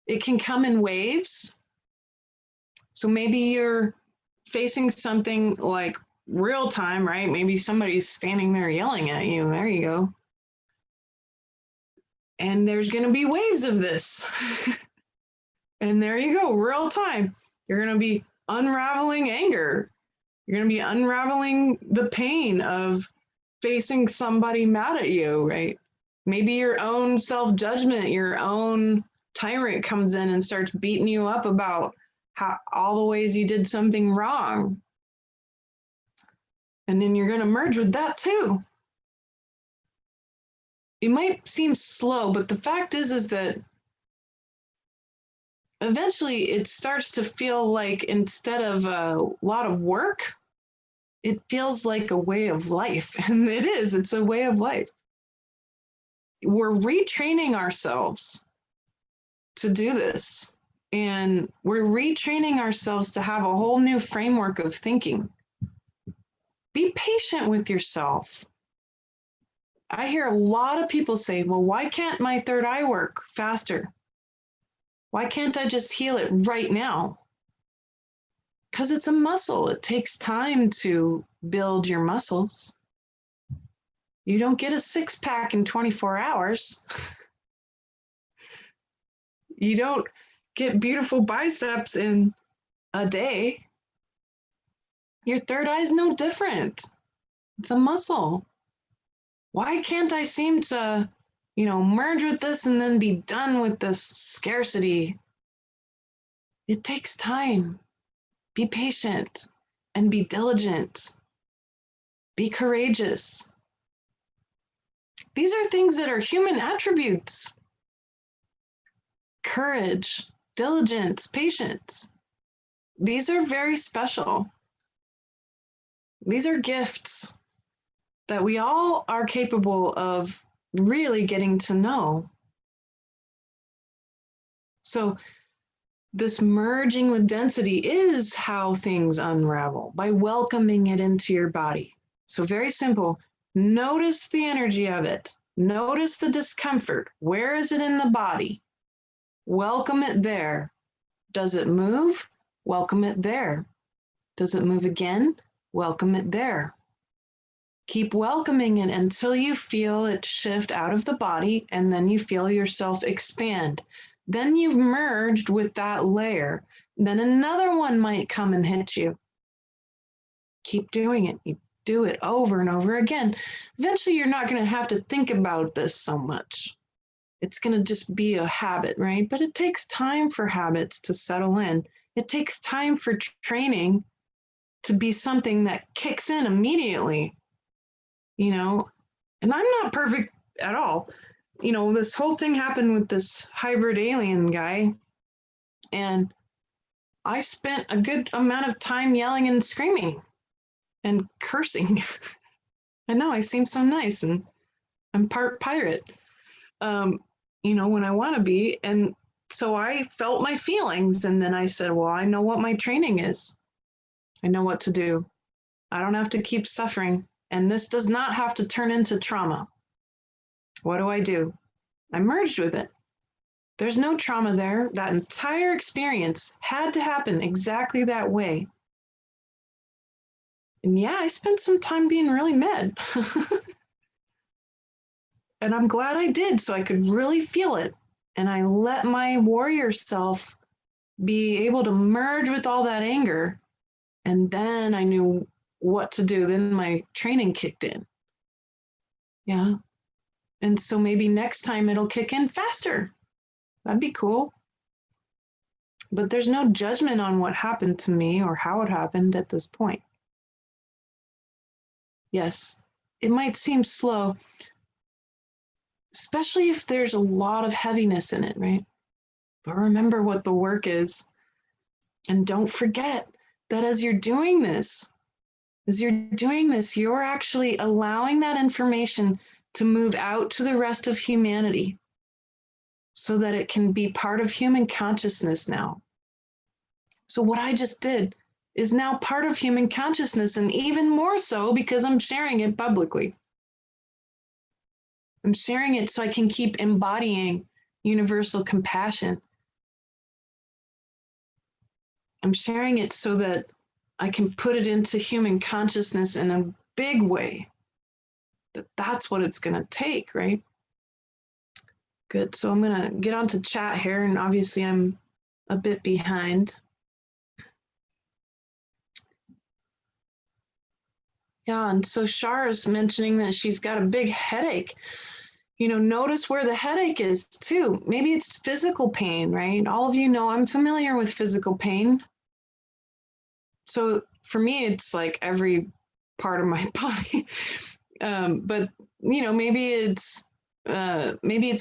it can come in waves. So maybe you're facing something like real time, right? Maybe somebody's standing there yelling at you. There you go. And there's going to be waves of this. And there you go, real time. You're going to be unraveling anger. You're going to be unraveling the pain of facing somebody mad at you, right? Maybe your own self-judgment, your own tyrant comes in and starts beating you up about all the ways you did something wrong. And then you're going to merge with that too. It might seem slow, but the fact is that eventually it starts to feel like, instead of a lot of work, it feels like a way of life. And it's a way of life. We're retraining ourselves to do this. And we're retraining ourselves to have a whole new framework of thinking. Be patient with yourself. I hear a lot of people say, well, why can't my third eye work faster? Why can't I just heal it right now? Because it's a muscle. It takes time to build your muscles. You don't get a six-pack in 24 hours. You don't get beautiful biceps in a day. Your third eye is no different. It's a muscle. Why can't I seem to, merge with this and then be done with this scarcity? It takes time. Be patient and be diligent. Be courageous. These are things that are human attributes. Courage, diligence, patience. These are very special. These are gifts that we all are capable of really getting to know. So this merging with density is how things unravel, by welcoming it into your body. So very simple. Notice the energy of it. Notice the discomfort. Where is it in the body? Welcome it there. Does it move? Welcome it there. Does it move again? Welcome it there. Keep welcoming it until you feel it shift out of the body, and then you feel yourself expand. Then you've merged with that layer. Then another one might come and hit you. Keep doing it. You do it over and over again, eventually you're not going to have to think about this so much. It's going to just be a habit, right? But it takes time for habits to settle in. It takes time for training to be something that kicks in immediately, you know? And I'm not perfect at all. You know, this whole thing happened with this hybrid alien guy, and I spent a good amount of time yelling and screaming and cursing. I know I seem so nice, and I'm part pirate, you know, when I want to be. And so I felt my feelings, and then I said, well, I know what my training is. I know what to do. I don't have to keep suffering, and this does not have to turn into trauma. What do? I merged with it. There's no trauma there. That entire experience had to happen exactly that way. And yeah, I spent some time being really mad. And I'm glad I did, so I could really feel it. And I let my warrior self be able to merge with all that anger. And then I knew what to do. Then my training kicked in. Yeah. And so maybe next time it'll kick in faster. That'd be cool. But there's no judgment on what happened to me or how it happened at this point. Yes, it might seem slow, especially if there's a lot of heaviness in it, right? But remember what the work is. And don't forget that as you're doing this, you're actually allowing that information to move out to the rest of humanity so that it can be part of human consciousness now. So what I just did is now part of human consciousness, and even more so because I'm sharing it publicly. I'm sharing it so I can keep embodying universal compassion. I'm sharing it so that I can put it into human consciousness in a big way. That's what it's going to take, right? Good. So I'm going to get onto chat here, and obviously I'm a bit behind. Yeah, and so Shara's mentioning that she's got a big headache. You know, notice where the headache is too. Maybe it's physical pain, right? All of you know I'm familiar with physical pain. So for me, it's like every part of my body. But you know, maybe it's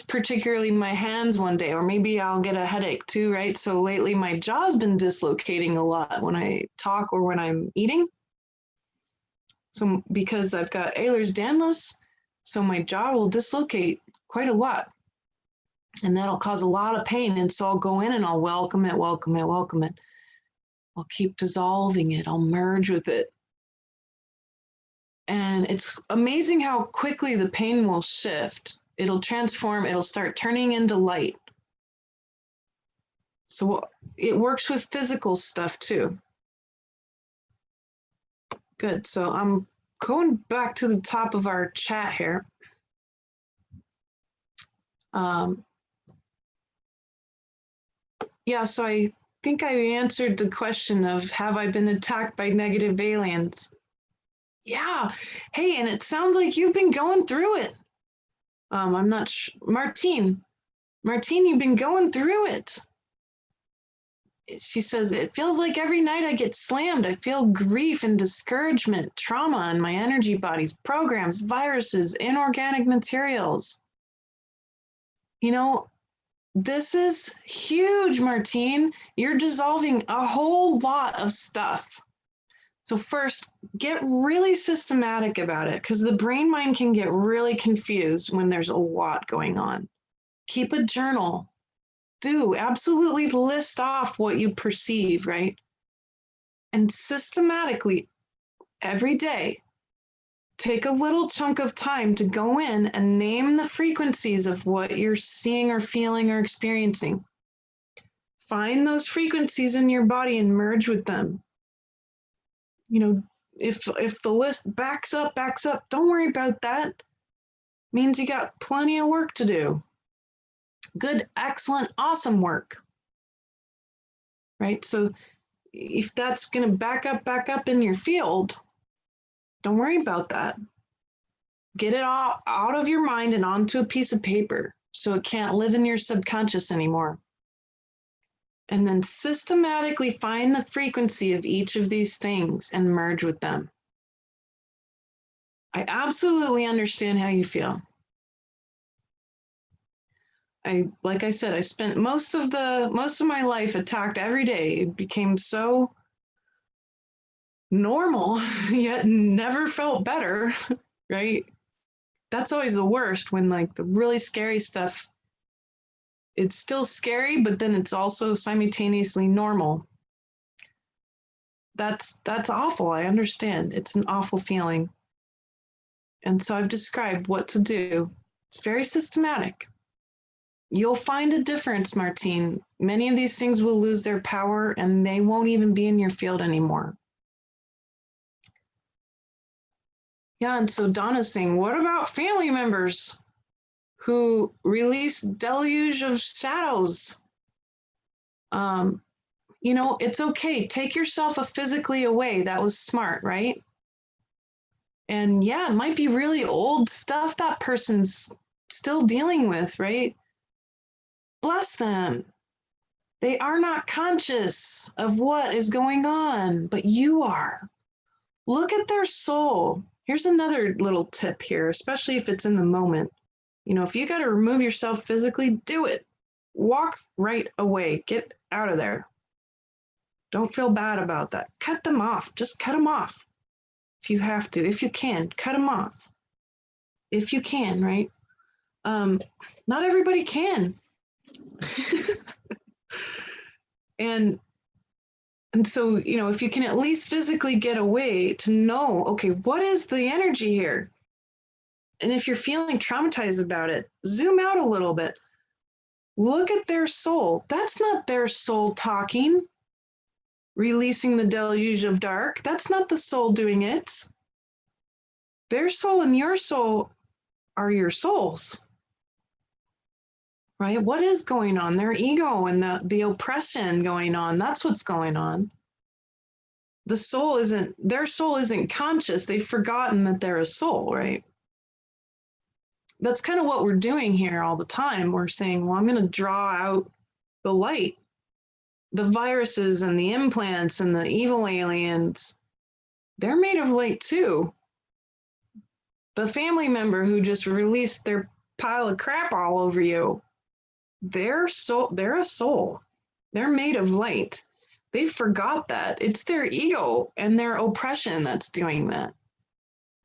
particularly my hands one day, or maybe I'll get a headache too, right? So lately my jaw's been dislocating a lot when I talk or when I'm eating. So because I've got Ehlers-Danlos, so my jaw will dislocate quite a lot. And that'll cause a lot of pain. And so I'll go in and I'll welcome it. I'll keep dissolving it. I'll merge with it. And it's amazing how quickly the pain will shift. It'll transform. It'll start turning into light. So it works with physical stuff too. Good. So I'm going back to the top of our chat here. Yeah, so I think I answered the question of, have I been attacked by negative aliens? Yeah. Hey, and it sounds like you've been going through it. I'm not sure. Martine, you've been going through it. She says, it feels like every night I get slammed. I feel grief and discouragement, trauma in my energy bodies, programs, viruses, inorganic materials. You know, this is huge, Martine. You're dissolving a whole lot of stuff. So first, get really systematic about it, because the brain mind can get really confused when there's a lot going on. Keep a journal. Do absolutely list off what you perceive, right? And systematically, every day, take a little chunk of time to go in and name the frequencies of what you're seeing or feeling or experiencing. Find those frequencies in your body and merge with them. You know, if the list backs up, don't worry about that. It means you got plenty of work to do. Good, excellent, awesome work. Right? So if that's going to back up in your field, Don't worry about that. Get it all out of your mind and onto a piece of paper so it can't live in your subconscious anymore. And then systematically find the frequency of each of these things and merge with them. I absolutely understand how you feel. Like I said, I spent most of my life attacked every day. It became so normal, yet never felt better, right? That's always the worst, when like the really scary stuff, it's still scary, but then it's also simultaneously normal. That's awful. I understand. It's an awful feeling. And so I've described what to do. It's very systematic. You'll find a difference, Martine. Many of these things will lose their power and they won't even be in your field anymore. Yeah, and so Donna's saying, what about family members who release deluge of shadows? You know, it's okay. Take yourself physically away. That was smart, right? And yeah, it might be really old stuff that person's still dealing with, right? Bless them. They are not conscious of what is going on, but you are. Look at their soul. Here's another little tip here, especially if it's in the moment. You know, if you got to remove yourself physically, do it. Walk right away. Get out of there. Don't feel bad about that. Cut them off. Just cut them off. If you have to, if you can, cut them off. If you can, right? Not everybody can. And so, you know, if you can at least physically get away to know, okay, what is the energy here? And if you're feeling traumatized about it, zoom out a little bit. Look at their soul. That's not their soul talking, releasing the deluge of dark. That's not the soul doing it. Their soul and your soul are your souls, right? What is going on? Their ego and the oppression going on. That's what's going on. Their soul isn't conscious. They've forgotten that they're a soul, right? That's kind of what we're doing here all the time. We're saying, well, I'm going to draw out the light, the viruses and the implants and the evil aliens. They're made of light too. The family member who just released their pile of crap all over you, they're a soul. They're made of light. They forgot that. It's their ego and their oppression that's doing that.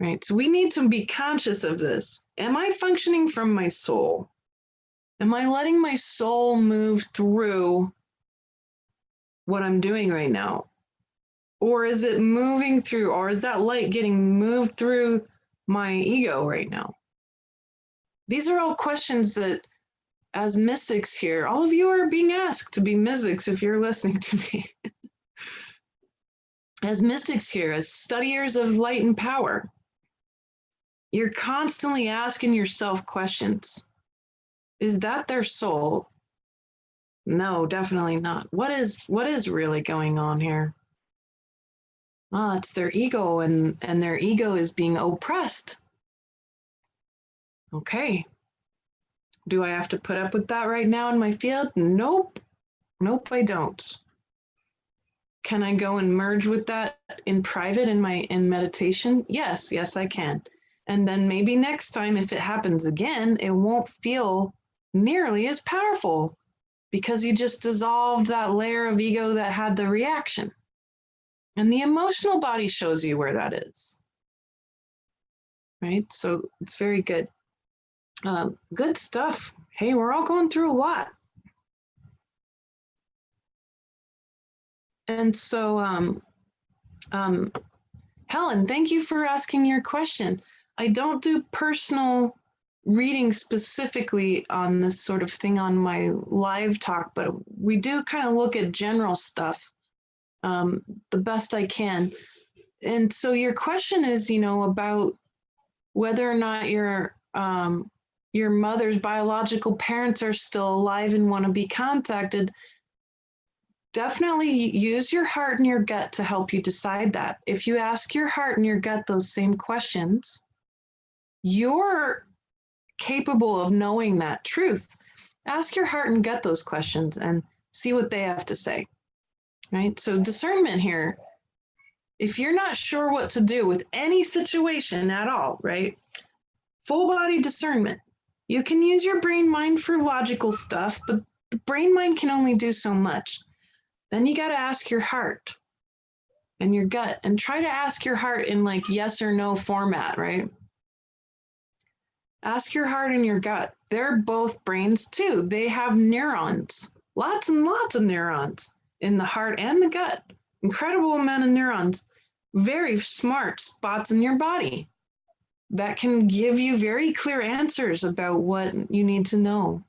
Right? So we need to be conscious of this. Am I functioning from my soul? Am I letting my soul move through what I'm doing right now? Or is it moving through, or is that light getting moved through my ego right now? These are all questions that, as mystics here, all of you are being asked to be mystics if you're listening to me. As mystics here, as studiers of light and power, you're constantly asking yourself questions. Is that their soul? No, definitely not. What is really going on here? Oh, it's their ego, and their ego is being oppressed. Okay. Do I have to put up with that right now in my field? Nope. Nope, I don't. Can I go and merge with that in private in meditation? Yes, I can. And then maybe next time, if it happens again, it won't feel nearly as powerful because you just dissolved that layer of ego that had the reaction. And the emotional body shows you where that is. Right? So it's very good. Good stuff. Hey, we're all going through a lot. And so, Helen, thank you for asking your question. I don't do personal reading specifically on this sort of thing on my live talk, but we do kind of look at general stuff the best I can. And so your question is, you know, about whether or not your mother's biological parents are still alive and want to be contacted. definitely use your heart and your gut to help you decide that. If you ask your heart and your gut those same questions, you're capable of knowing that truth. Ask your heart and gut those questions and see what they have to say, right? So discernment here, if you're not sure what to do with any situation at all, right? Full body discernment. You can use your brain mind for logical stuff, but the brain mind can only do so much. Then you got to ask your heart and your gut, and try to ask your heart in like yes or no format, right? Ask your heart and your gut. They're both brains too. They have neurons, lots and lots of neurons in the heart and the gut. Incredible amount of neurons, very smart spots in your body that can give you very clear answers about what you need to know.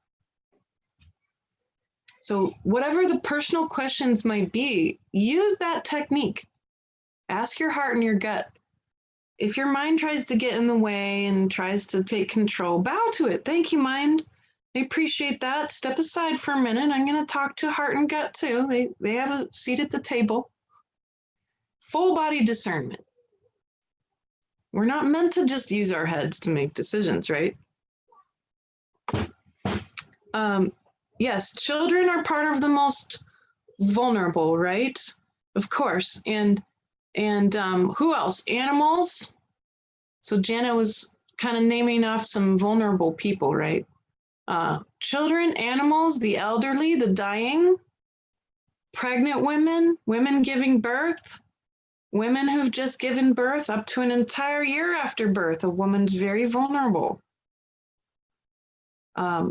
So whatever the personal questions might be, use that technique. Ask your heart and your gut. If your mind tries to get in the way and tries to take control, bow to it. Thank you, mind. I appreciate that. Step aside for a minute. I'm going to talk to heart and gut too. They have a seat at the table. Full body discernment. We're not meant to just use our heads to make decisions, right? Yes, children are part of the most vulnerable, right? Of course. And who else? Animals. So Jana was kind of naming off some vulnerable people, right? Children, animals, the elderly, the dying, pregnant women, women giving birth, women who've just given birth, up to an entire year after birth, a woman's very vulnerable.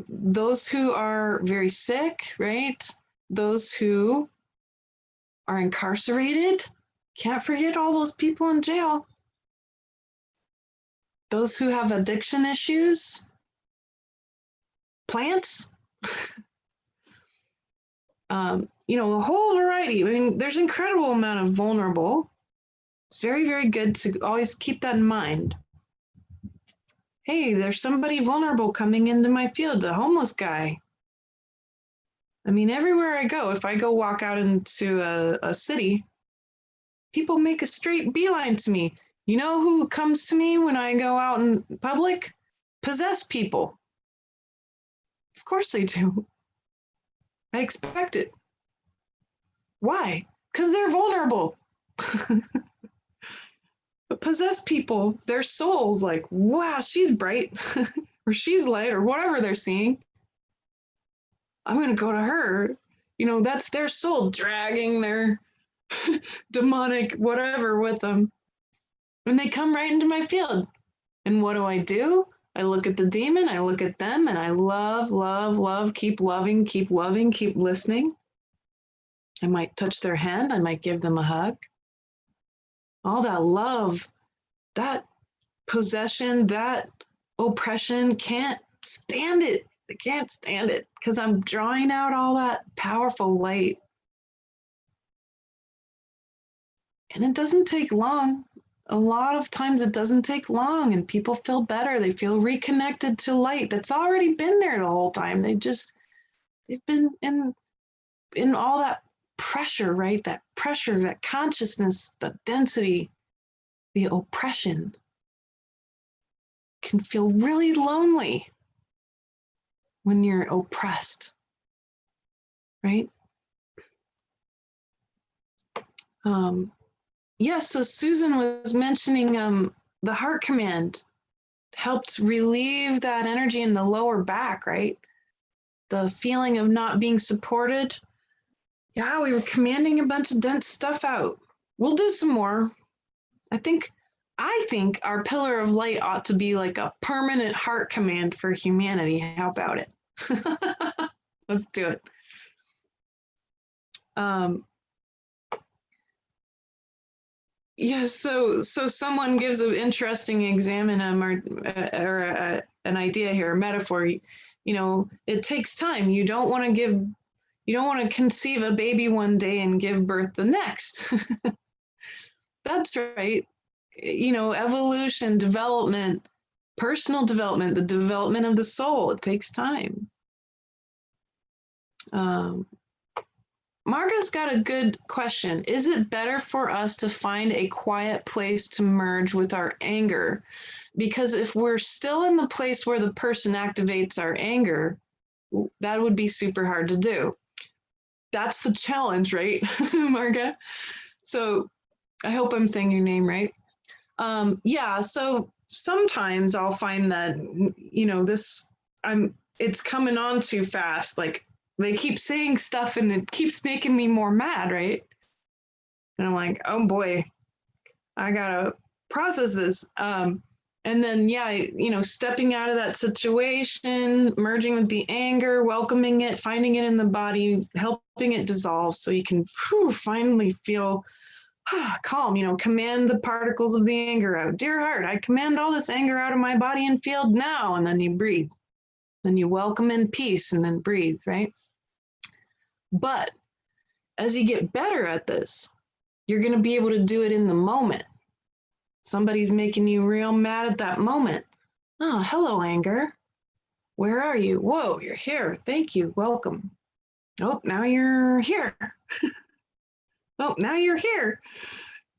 Those who are very sick, right? Those who are incarcerated, can't forget all those people in jail. Those who have addiction issues, plants, you know, a whole variety. I mean, there's an incredible amount of vulnerable. It's very, very good to always keep that in mind. Hey, there's somebody vulnerable coming into my field, a homeless guy. I mean, everywhere I go, if I go walk out into a city, people make a straight beeline to me. You know who comes to me when I go out in public? Possessed people. Of course they do. I expect it. Why? Because they're vulnerable. But possessed people, their souls like, wow, she's bright or she's light or whatever they're seeing. I'm going to go to her. You know, that's their soul dragging their demonic whatever with them. And they come right into my field. And what do? I look at the demon, I look at them, and I love, love, love, keep loving, keep listening. I might touch their hand, I might give them a hug. All that love, that possession, that oppression can't stand it. They can't stand it because I'm drawing out all that powerful light. And it doesn't take long. A lot of times it doesn't take long and people feel better. They feel reconnected to light that's already been there the whole time. They've been in all that pressure, right? That pressure, that consciousness, the density, the oppression can feel really lonely when you're oppressed, right? Yes, so Susan was mentioning the heart command helped relieve that energy in the lower back, right? The feeling of not being supported. Yeah, we were commanding a bunch of dense stuff out. We'll do some more. I think our pillar of light ought to be like a permanent heart command for humanity. How about it? Let's do it. Yeah, so someone gives an interesting example or an idea here, a metaphor. You know, it takes time. You don't want to conceive a baby one day and give birth the next. That's right. You know, evolution, development, personal development, the development of the soul, it takes time. Marga's got a good question. Is it better for us to find a quiet place to merge with our anger? Because if we're still in the place where the person activates our anger, that would be super hard to do. That's the challenge, right, Marga? So I hope I'm saying your name right. Yeah, so sometimes I'll find that, it's coming on too fast. Like they keep saying stuff and it keeps making me more mad, right? And I'm like, oh boy, I gotta process this. And then, yeah, stepping out of that situation, merging with the anger, welcoming it, finding it in the body, helping it dissolve so you can finally feel calm, command the particles of the anger out. Dear heart, I command all this anger out of my body and field now. And then you breathe. Then you welcome in peace and then breathe, right? But as you get better at this, you're going to be able to do it in the moment. Somebody's making you real mad at that moment. Oh, hello, anger. Where are you? Whoa, you're here. Thank you. Welcome. Oh, now you're here. Oh, now you're here.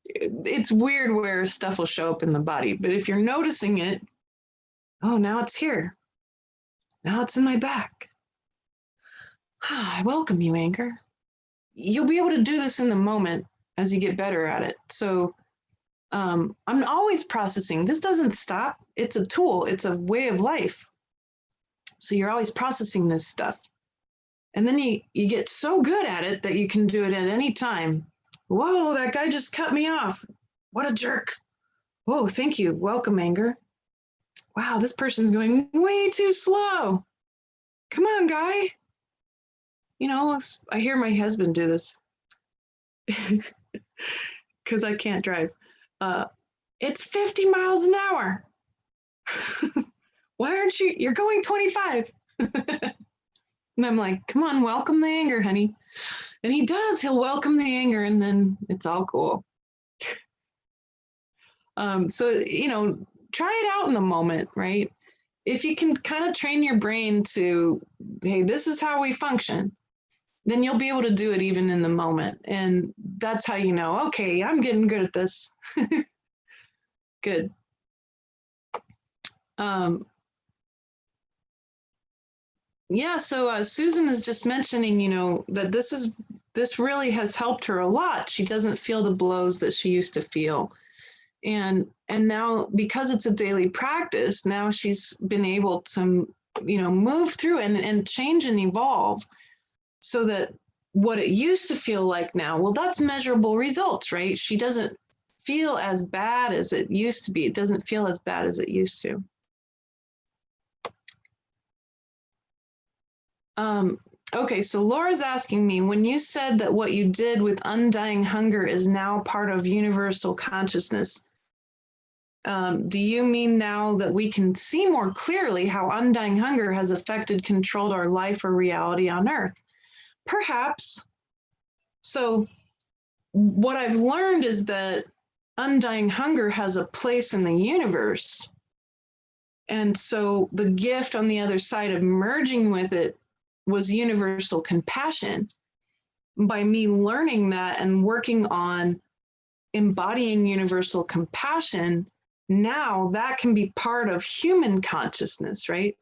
It's weird where stuff will show up in the body, but if you're noticing it, oh, now it's here. Now it's in my back. I welcome you, anger. You'll be able to do this in the moment as you get better at it. So I'm always processing. This doesn't stop. It's a tool. It's a way of life. So you're always processing this stuff. And then you get so good at it that you can do it at any time. Whoa, that guy just cut me off. What a jerk. Whoa, thank you. Welcome, anger. Wow, this person's going way too slow. Come on, guy. I hear my husband do this because I can't drive. It's 50 miles an hour. Why aren't you? You're going 25. And I'm like, come on, welcome the anger, honey. And he does. He'll welcome the anger, and then it's all cool. So, try it out in the moment, right? If you can kind of train your brain to, hey, this is how we function, then you'll be able to do it even in the moment. And that's how you know, okay, I'm getting good at this. Good. Yeah, so Susan is just mentioning, that this really has helped her a lot. She doesn't feel the blows that she used to feel. And now, because it's a daily practice, now she's been able to, move through and change and evolve so that what it used to feel like now, well, that's measurable results, right? She doesn't feel as bad as it used to be. It doesn't feel as bad as it used to. Okay, so Laura's asking me, when you said that what you did with undying hunger is now part of universal consciousness, do you mean now that we can see more clearly how undying hunger has affected, controlled our life or reality on Earth? Perhaps. So what I've learned is that undying hunger has a place in the universe. And so the gift on the other side of merging with it was universal compassion. By me learning that and working on embodying universal compassion, now that can be part of human consciousness, right?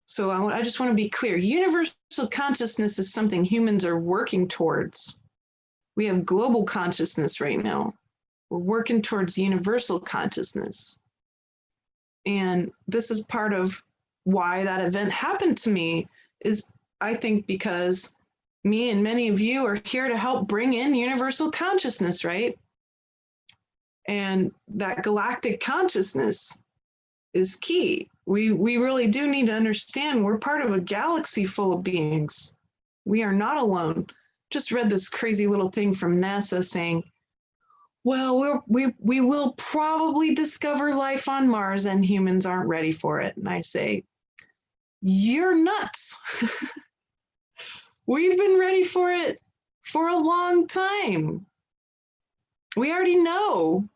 So I just want to be clear. Universal consciousness is something humans are working towards. We have global consciousness right now. We're working towards universal consciousness. And this is part of why that event happened to me, is I think because me and many of you are here to help bring in universal consciousness, right? And that galactic consciousness is key. We really do need to understand we're part of a galaxy full of beings. We are not alone. Just read this crazy little thing from NASA saying, well, we will probably discover life on Mars and humans aren't ready for it. And I say, you're nuts. We've been ready for it for a long time. We already know.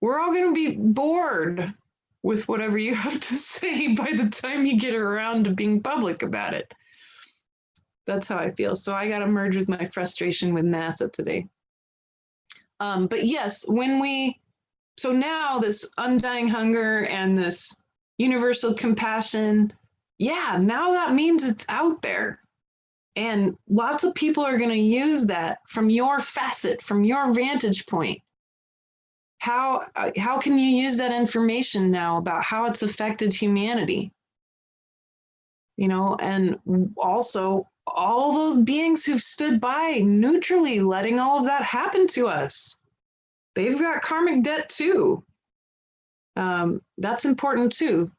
We're all going to be bored with whatever you have to say by the time you get around to being public about it. That's how I feel. So I got to merge with my frustration with NASA today. But yes, so now this undying hunger and this universal compassion, yeah, now that means it's out there. And lots of people are going to use that from your facet, from your vantage point. How can you use that information now about how it's affected humanity? You know, and also all those beings who've stood by neutrally letting all of that happen to us. They've got karmic debt too. That's important too.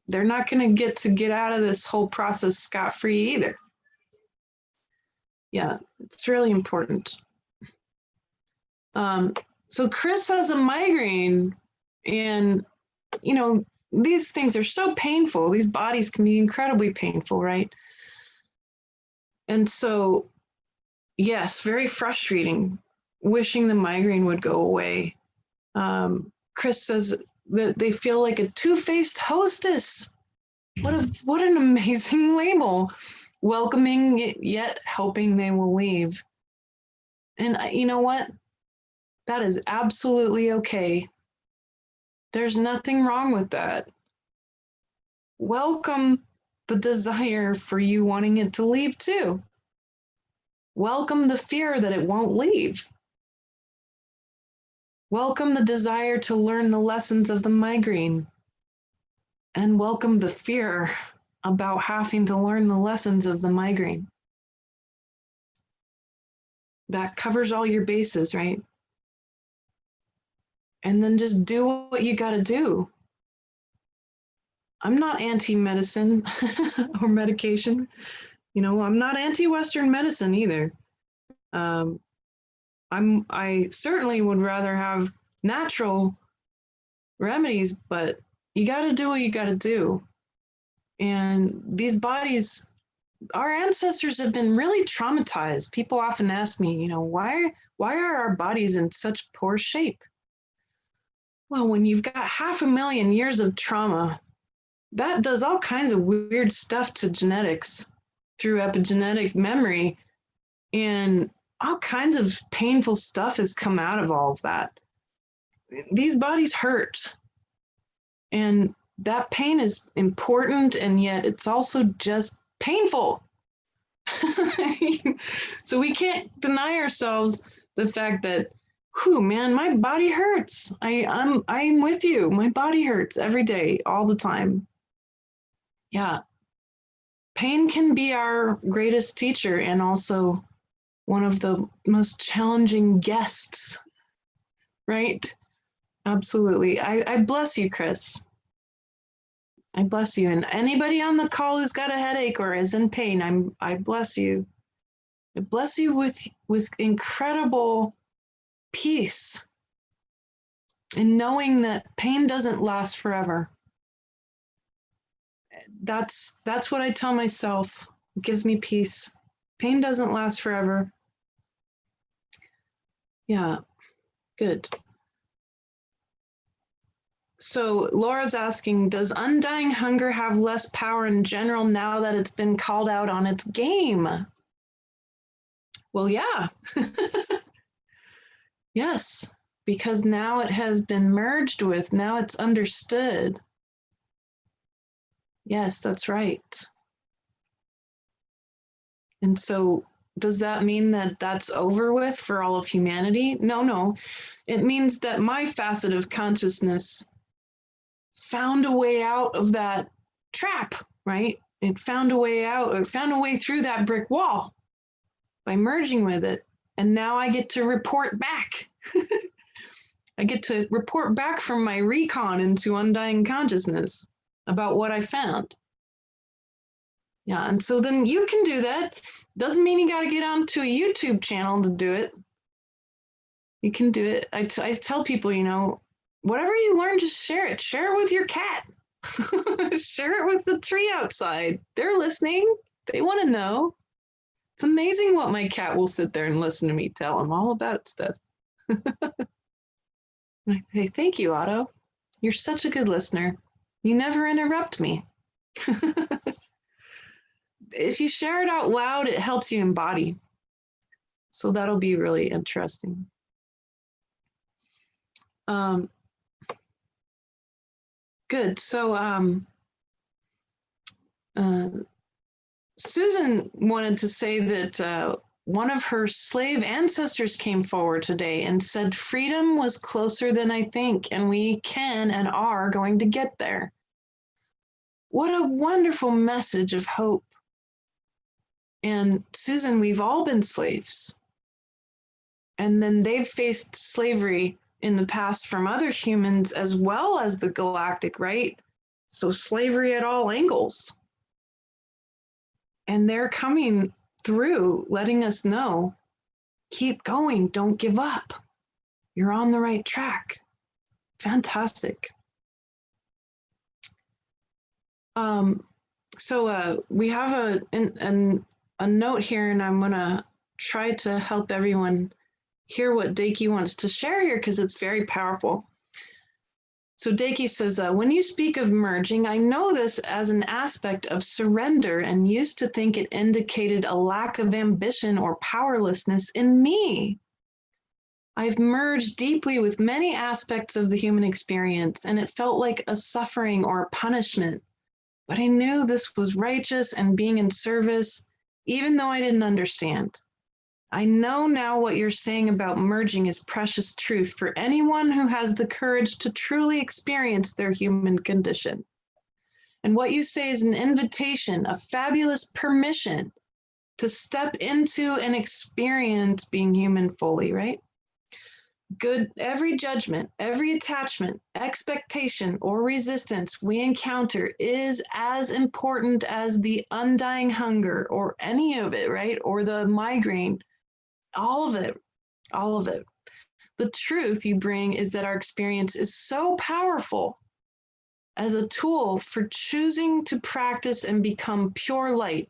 They're not going to get out of this whole process scot-free either. Yeah, it's really important. So Chris has a migraine, and you know, these things are so painful. These bodies can be incredibly painful, right? And so, yes, very frustrating, wishing the migraine would go away. Chris says that they feel like a two-faced hostess. What an amazing label. Welcoming it, yet hoping they will leave. And you know what? That is absolutely okay. There's nothing wrong with that. Welcome the desire for you wanting it to leave too. Welcome the fear that it won't leave. Welcome the desire to learn the lessons of the migraine. And welcome the fear about having to learn the lessons of the migraine. That covers all your bases, right? And then just do what you got to do. I'm not anti-medicine or medication. You know, I'm not anti-Western medicine either. I certainly would rather have natural remedies, but you got to do what you got to do. And these bodies, our ancestors have been really traumatized. People often ask me, you know, why are our bodies in such poor shape? Well, when you've got 500,000 years of trauma, that does all kinds of weird stuff to genetics through epigenetic memory, and all kinds of painful stuff has come out of all of that. These bodies hurt, and that pain is important, and yet it's also just painful. So we can't deny ourselves the fact that, whew, man, my body hurts. I'm with you. My body hurts every day, all the time. Yeah. Pain can be our greatest teacher and also one of the most challenging guests, right? Absolutely. I bless you, Chris. I bless you. And anybody on the call who's got a headache or is in pain, I bless you. I bless you with incredible peace and knowing that pain doesn't last forever. That's what I tell myself. It gives me peace. Pain doesn't last forever. Yeah, good. So Laura's asking, does undying hunger have less power in general now that it's been called out on its game? Well, yeah. Yes, because now it has been merged with, now it's understood. Yes, that's right. And so does that mean that that's over with for all of humanity? No. It means that my facet of consciousness found a way out of that trap, right? It found a way out, or found a way through that brick wall by merging with it. And now I get to report back. I get to report back from my recon into undying consciousness about what I found. Yeah, and so then you can do that. Doesn't mean you got to get onto a YouTube channel to do it. You can do it. I tell people, you know, whatever you learn, just share it. Share it with your cat. Share it with the tree outside. They're listening. They want to know. It's amazing what my cat will sit there and listen to me tell him all about stuff. Hey, thank you, Otto. You're such a good listener. You never interrupt me. if you share it out loud, it helps you embody. So that'll be really interesting. Good. So Susan wanted to say that one of her slave ancestors came forward today and said freedom was closer than I think, and we can and are going to get there. What a wonderful message of hope. And Susan, we've all been slaves. And then they've faced slavery in the past from other humans as well as the galactic, right? So slavery at all angles. And they're coming through, letting us know, keep going, don't give up. You're on the right track. Fantastic. So we have a note here, and I'm gonna try to help everyone hear what Daki wants to share here because it's very powerful. So Daki says, when you speak of merging, I know this as an aspect of surrender and used to think it indicated a lack of ambition or powerlessness in me. I've merged deeply with many aspects of the human experience, and it felt like a suffering or a punishment. But I knew this was righteous and being in service, even though I didn't understand. I know now what you're saying about merging is precious truth for anyone who has the courage to truly experience their human condition. And what you say is an invitation, a fabulous permission to step into and experience being human fully, right? Good, every judgment, every attachment, expectation, or resistance we encounter is as important as the undying hunger or any of it, right? Or the migraine, all of it, all of it. The truth you bring is that our experience is so powerful as a tool for choosing to practice and become pure light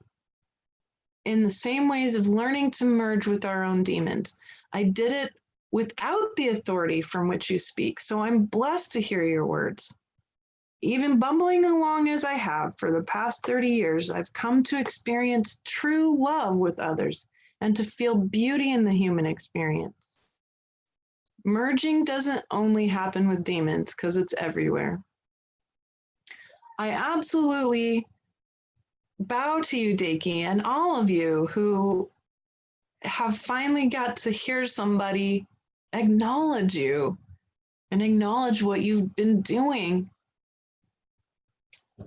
in the same ways of learning to merge with our own demons. I did it without the authority from which you speak, so I'm blessed to hear your words. Even bumbling along as I have for the past 30 years, I've come to experience true love with others and to feel beauty in the human experience. Merging doesn't only happen with demons because it's everywhere. I absolutely bow to you, Daki, and all of you who have finally got to hear somebody acknowledge you and acknowledge what you've been doing.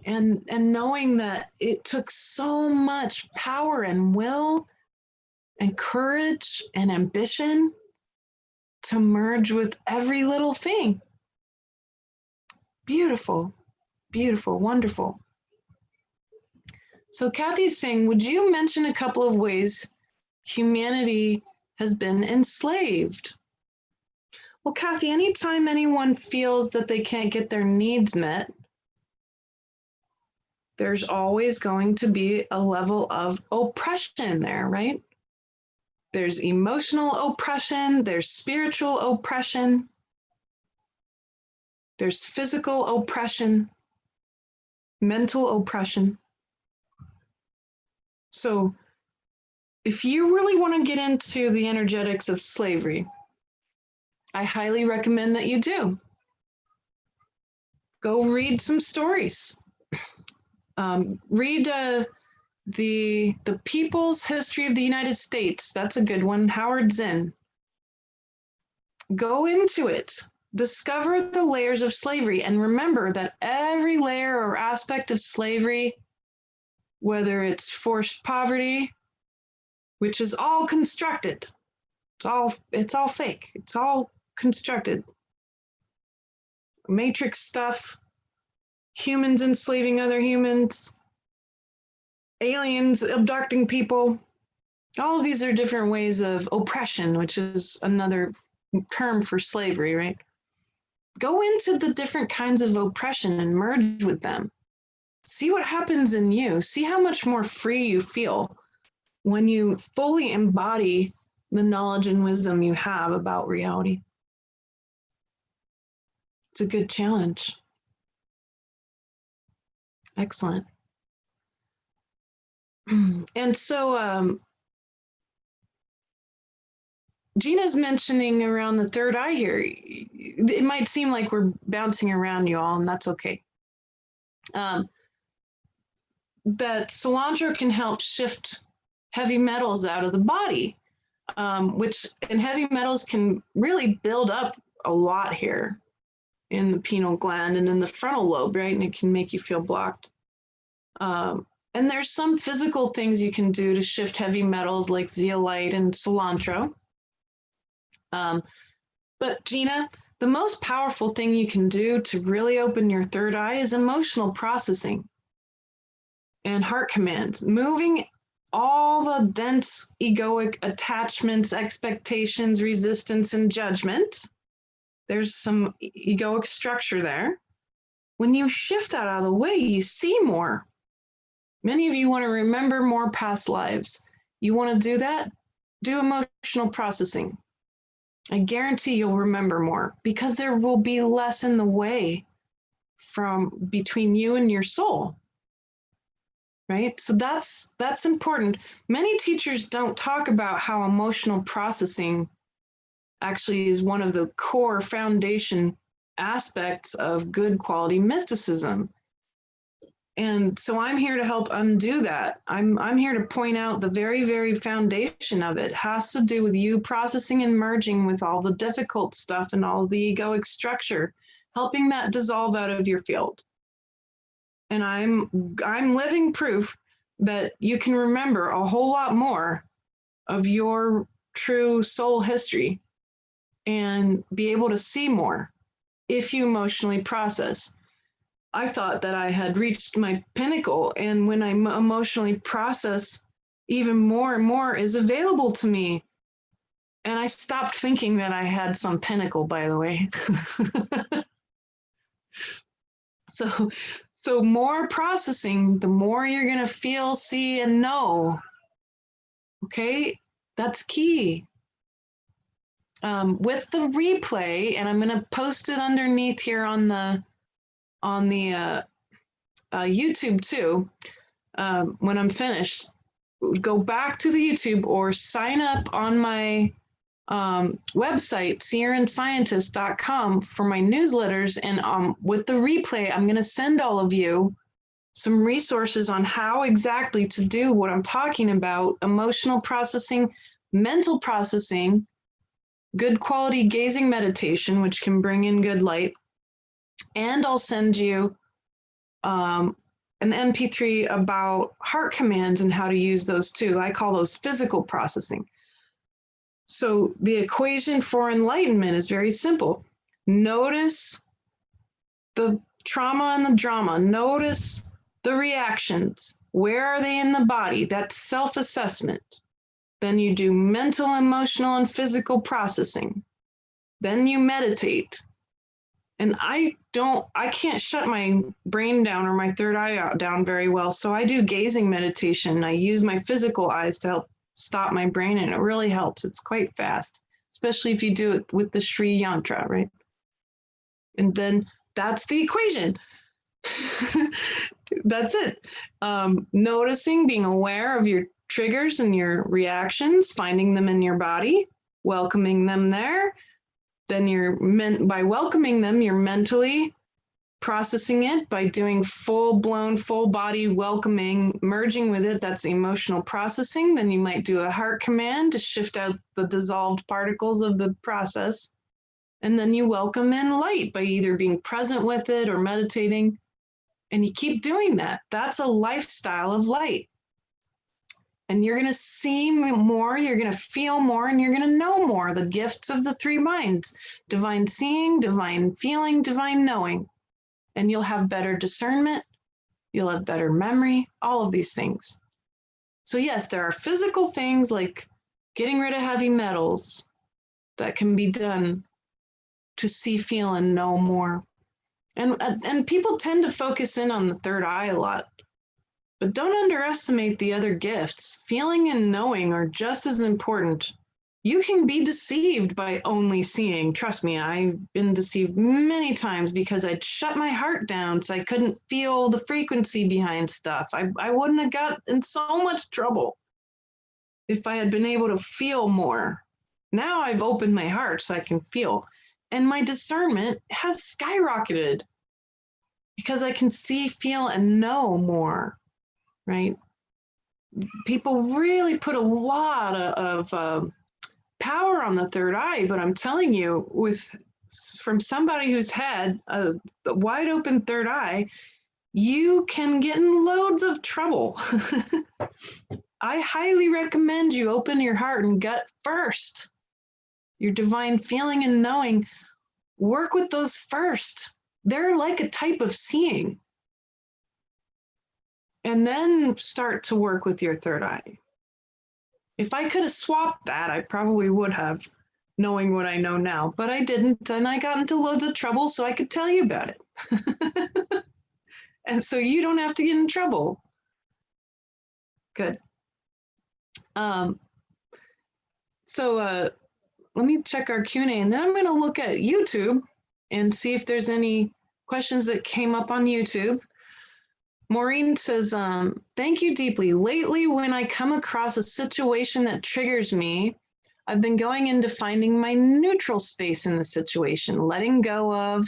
And knowing that it took so much power and will and courage and ambition to merge with every little thing. Beautiful, beautiful, wonderful. So Kathy's saying, would you mention a couple of ways humanity has been enslaved? Well, Kathy, anytime anyone feels that they can't get their needs met, there's always going to be a level of oppression there, right? There's emotional oppression, there's spiritual oppression, there's physical oppression, mental oppression. So if you really want to get into the energetics of slavery, I highly recommend that you do. Go read some stories. Read the People's History of the United States. That's a good one. Howard Zinn. Go into it. Discover the layers of slavery, and remember that every layer or aspect of slavery, whether it's forced poverty, which is all constructed, it's all fake, it's all constructed, matrix stuff, humans enslaving other humans, aliens abducting people. All of these are different ways of oppression, which is another term for slavery, right? Go into the different kinds of oppression and merge with them. See what happens in you. See how much more free you feel when you fully embody the knowledge and wisdom you have about reality. It's a good challenge. Excellent. And so Gina's mentioning around the third eye here. It might seem like we're bouncing around, you all, and that's okay. That cilantro can help shift heavy metals out of the body, and heavy metals can really build up a lot here in the pineal gland and in the frontal lobe, right? And it can make you feel blocked. And there's some physical things you can do to shift heavy metals like zeolite and cilantro. But Gina, the most powerful thing you can do to really open your third eye is emotional processing and heart commands, moving all the dense egoic attachments, expectations, resistance, and judgment. There's some egoic structure there. When you shift that out of the way, you see more. Many of you want to remember more past lives. You want to do that? Do emotional processing. I guarantee you'll remember more because there will be less in the way from between you and your soul. Right? So that's important. Many teachers don't talk about how emotional processing actually is one of the core foundation aspects of good quality mysticism. And so I'm here to help undo that. I'm here to point out the very, very foundation of it has to do with you processing and merging with all the difficult stuff and all the egoic structure, helping that dissolve out of your field. And I'm living proof that you can remember a whole lot more of your true soul history and be able to see more if you emotionally process. I thought that I had reached my pinnacle, and when I emotionally process, even more and more is available to me. And I stopped thinking that I had some pinnacle, by the way. So more processing, the more you're going to feel, see, and know. Okay, that's key. With the replay, and I'm going to post it underneath here on the YouTube too. When I'm finished, go back to the YouTube or sign up on my website, seerandscientist.com, for my newsletters. And with the replay, I'm going to send all of you some resources on how exactly to do what I'm talking about: emotional processing, mental processing, good quality gazing meditation, which can bring in good light. And I'll send you an MP3 about heart commands and how to use those too. I call those physical processing. So the equation for enlightenment is very simple. Notice the trauma and the drama. Notice the reactions. Where are they in the body? That's self-assessment. Then you do mental, emotional, and physical processing. Then you meditate. And I can't shut my brain down or my third eye down very well. So I do gazing meditation. I use my physical eyes to help stop my brain, and it really helps. It's quite fast, especially if you do it with the Sri Yantra, right? And then that's the equation. That's it. Noticing, being aware of your triggers and your reactions, finding them in your body, welcoming them there. Then by welcoming them, you're mentally processing it by doing full-blown, full-body welcoming, merging with it. That's emotional processing. Then you might do a heart command to shift out the dissolved particles of the process. And then you welcome in light by either being present with it or meditating. And you keep doing that. That's a lifestyle of light. And you're going to see more, you're going to feel more, and you're going to know more. The gifts of the three minds: divine seeing, divine feeling, divine knowing. And you'll have better discernment, you'll have better memory, all of these things. So yes, there are physical things like getting rid of heavy metals that can be done to see, feel, and know more. And people tend to focus in on the third eye a lot. But don't underestimate the other gifts. Feeling and knowing are just as important You can be deceived by only seeing. Trust me, I've been deceived many times because I'd shut my heart down so I couldn't feel the frequency behind stuff. I wouldn't have got in so much trouble if I had been able to feel more. Now I've opened my heart so I can feel. And my discernment has skyrocketed because I can see, feel, and know more, right? People really put a lot of power on the third eye, but I'm telling you, from somebody who's had a wide open third eye, you can get in loads of trouble. I highly recommend you open your heart and gut first. Your divine feeling and knowing, work with those first. They're like a type of seeing. And then start to work with your third eye. If I could have swapped that, I probably would have, knowing what I know now, but I didn't, and I got into loads of trouble so I could tell you about it. And so you don't have to get in trouble. Good. So let me check our Q&A, and then I'm going to look at YouTube and see if there's any questions that came up on YouTube. Maureen says, thank you deeply. Lately, when I come across a situation that triggers me, I've been going into finding my neutral space in the situation, letting go of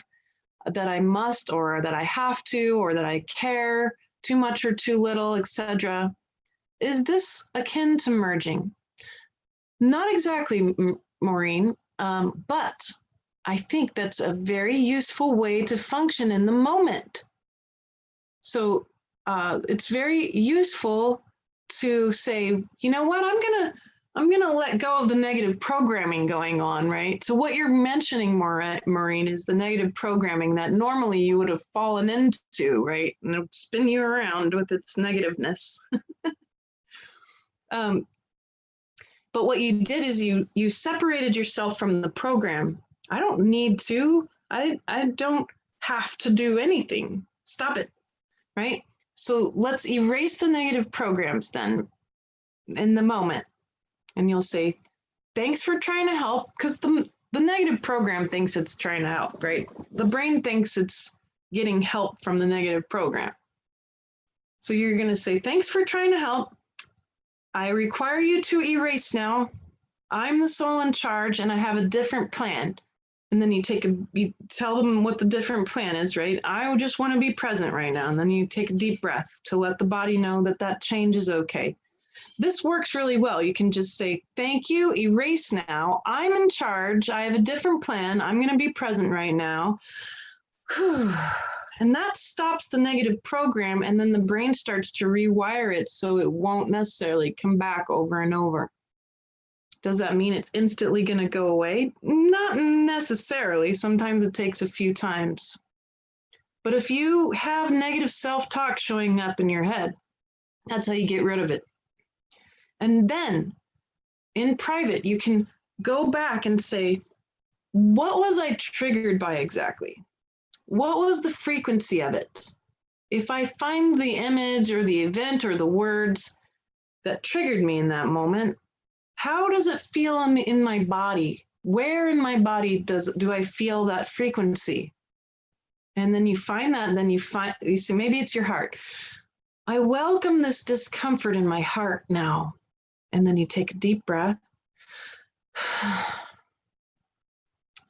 that I must, or that I have to, or that I care too much or too little, etc. Is this akin to merging? Not exactly, Maureen, but I think that's a very useful way to function in the moment. So it's very useful to say, you know what, I'm gonna let go of the negative programming going on, right? So what you're mentioning, Maureen, is the negative programming that normally you would have fallen into, right? And it'll spin you around with its negativeness. But what you did is you separated yourself from the program. I don't need to. I don't have to do anything. Stop it, right? So let's erase the negative programs then in the moment. And you'll say, thanks for trying to help, because the negative program thinks it's trying to help, right? The brain thinks it's getting help from the negative program. So you're going to say, thanks for trying to help. I require you to erase now. I'm the soul in charge and I have a different plan. And then you tell them what the different plan is, right? I just want to be present right now. And then you take a deep breath to let the body know that that change is okay. This works really well. You can just say, thank you, erase now. I'm in charge. I have a different plan. I'm going to be present right now. And that stops the negative program, and then the brain starts to rewire it so it won't necessarily come back over and over. Does that mean it's instantly going to go away? Not necessarily. Sometimes it takes a few times. But if you have negative self-talk showing up in your head, that's how you get rid of it. And then in private, you can go back and say, what was I triggered by exactly? What was the frequency of it? If I find the image or the event or the words that triggered me in that moment, how does it feel in my body? Where in my body do I feel that frequency? And then you find that, and then you see, maybe it's your heart. I welcome this discomfort in my heart now. And then you take a deep breath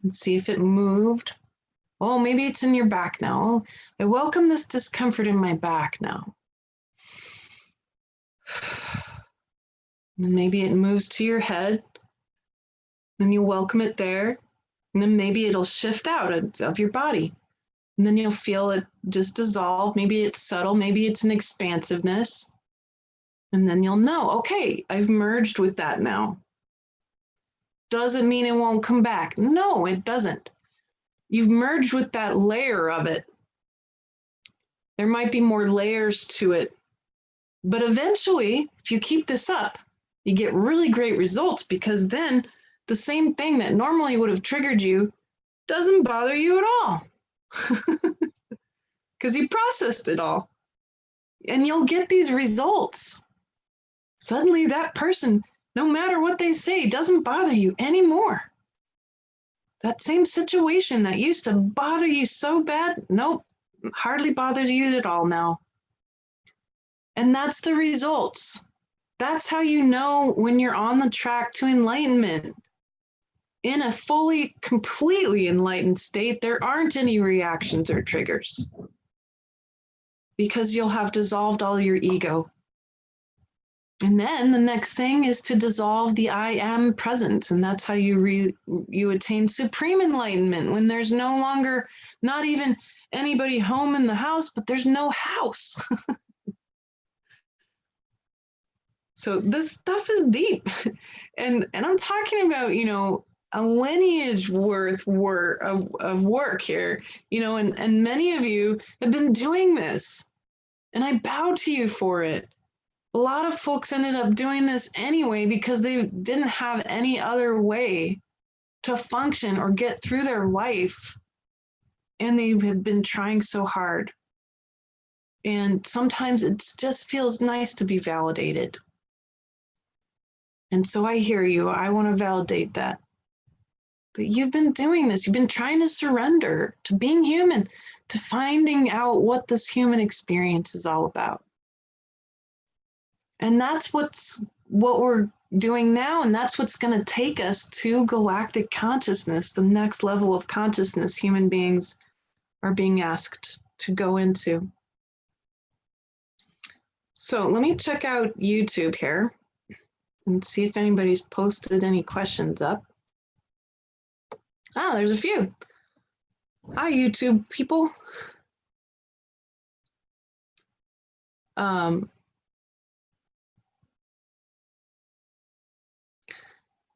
and see if it moved. Oh, maybe it's in your back now. I welcome this discomfort in my back now. And maybe it moves to your head. Then you welcome it there. And then maybe it'll shift out of your body. And then you'll feel it just dissolve. Maybe it's subtle. Maybe it's an expansiveness. And then you'll know, okay, I've merged with that now. Does it mean it won't come back? No, it doesn't. You've merged with that layer of it. There might be more layers to it. But eventually, if you keep this up, you get really great results, because then the same thing that normally would have triggered you doesn't bother you at all. Because you processed it all. And you'll get these results. Suddenly that person No matter what they say, doesn't bother you anymore. That same situation that used to bother you so bad, nope, hardly bothers you at all now. And that's the results. That's how you know when you're on the track to enlightenment. In a fully, completely enlightened state, there aren't any reactions or triggers because you'll have dissolved all your ego. And then the next thing is to dissolve the I am presence. And that's how you attain supreme enlightenment, when there's no longer, not even anybody home in the house, but there's no house. So this stuff is deep. And I'm talking about, a lineage worth of work here, and many of you have been doing this, and I bow to you for it. A lot of folks ended up doing this anyway because they didn't have any other way to function or get through their life. And they have been trying so hard. And sometimes it just feels nice to be validated. And so I hear you. I want to validate that. But you've been doing this. You've been trying to surrender to being human, to finding out what this human experience is all about. And that's what we're doing now, and that's what's going to take us to galactic consciousness, the next level of consciousness human beings are being asked to go into. So let me check out YouTube here and see if anybody's posted any questions up. Ah, there's a few. Hi, YouTube people.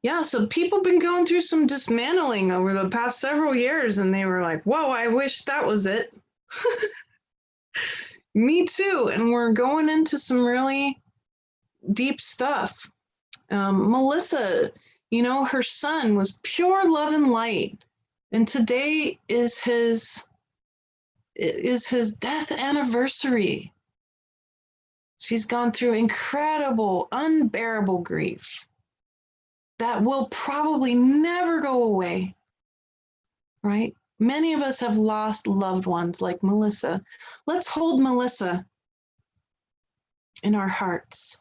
Yeah, so people have been going through some dismantling over the past several years, and they were like, whoa, I wish that was it. Me too. And we're going into some really deep stuff. Melissa, her son was pure love and light. And today is his death anniversary. She's gone through incredible, unbearable grief that will probably never go away, right? Many of us have lost loved ones like Melissa. Let's hold Melissa in our hearts.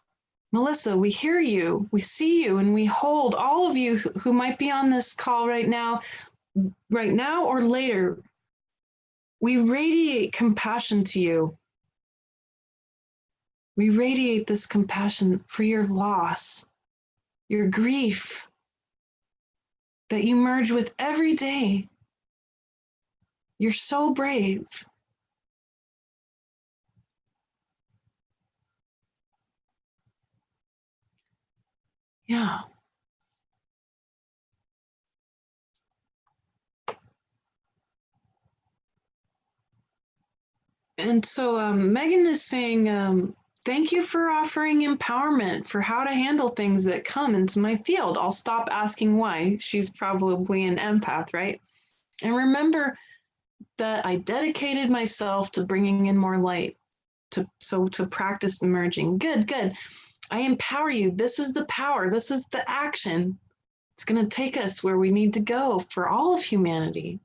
Melissa, we hear you, we see you, and we hold all of you who might be on this call right now or later. We radiate compassion to you. We radiate this compassion for your loss, your grief that you merge with every day. You're so brave. Yeah. And so Megan is saying, thank you for offering empowerment for how to handle things that come into my field. I'll stop asking why. She's probably an empath, right? And remember that I dedicated myself to bringing in more light, to practice emerging. Good. I empower you. This is the power. This is the action. It's going to take us where we need to go for all of humanity.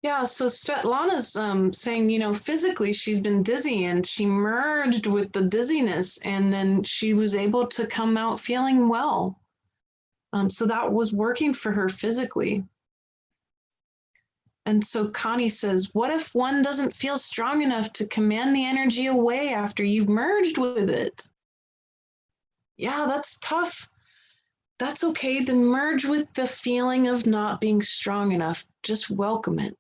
Yeah, so Svetlana's saying, physically she's been dizzy and she merged with the dizziness, and then she was able to come out feeling well. So that was working for her physically. And so Connie says, what if one doesn't feel strong enough to command the energy away after you've merged with it? Yeah, that's tough. That's okay. Then merge with the feeling of not being strong enough. Just welcome it.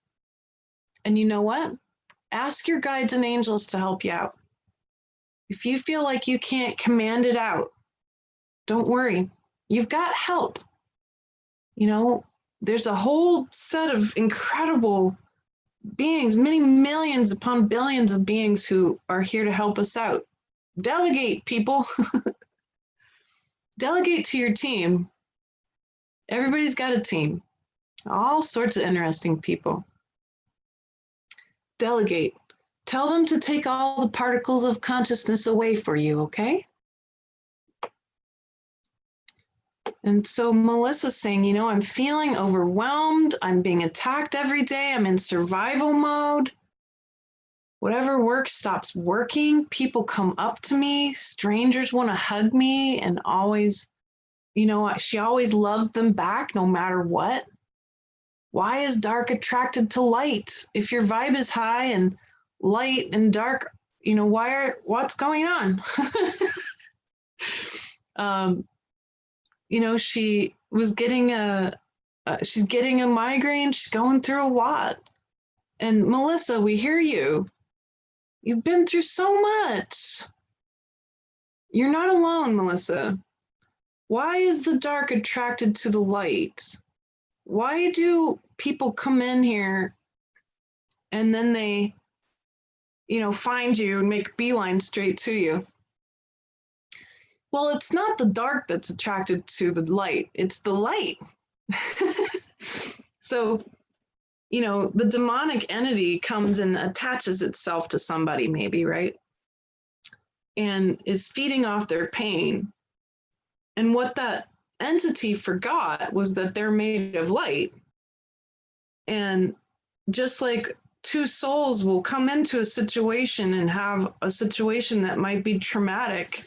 And you know what? Ask your guides and angels to help you out. If you feel like you can't command it out, don't worry. You've got help. There's a whole set of incredible beings, many millions upon billions of beings who are here to help us out. Delegate, people. Delegate to your team. Everybody's got a team. All sorts of interesting people. Delegate. Tell them to take all the particles of consciousness away for you, okay? And so Melissa's saying, you know, I'm feeling overwhelmed. I'm being attacked every day. I'm in survival mode. Whatever works stops working. People come up to me. Strangers want to hug me and always, you know, she always loves them back no matter what. Why is dark attracted to light? If your vibe is high and light and dark, you know, what's going on? You know, she was getting she's getting a migraine. She's going through a lot. And Melissa, we hear you. You've been through so much. You're not alone, Melissa. Why is the dark attracted to the light? Why do people come in here and then they, you know, find you and make a beeline straight to you? Well, it's not the dark that's attracted to the light, it's the light. So, you know, the demonic entity comes and attaches itself to somebody, maybe, right? And is feeding off their pain. And what that entity forgot was that they're made of light. And just like two souls will come into a situation and have a situation that might be traumatic,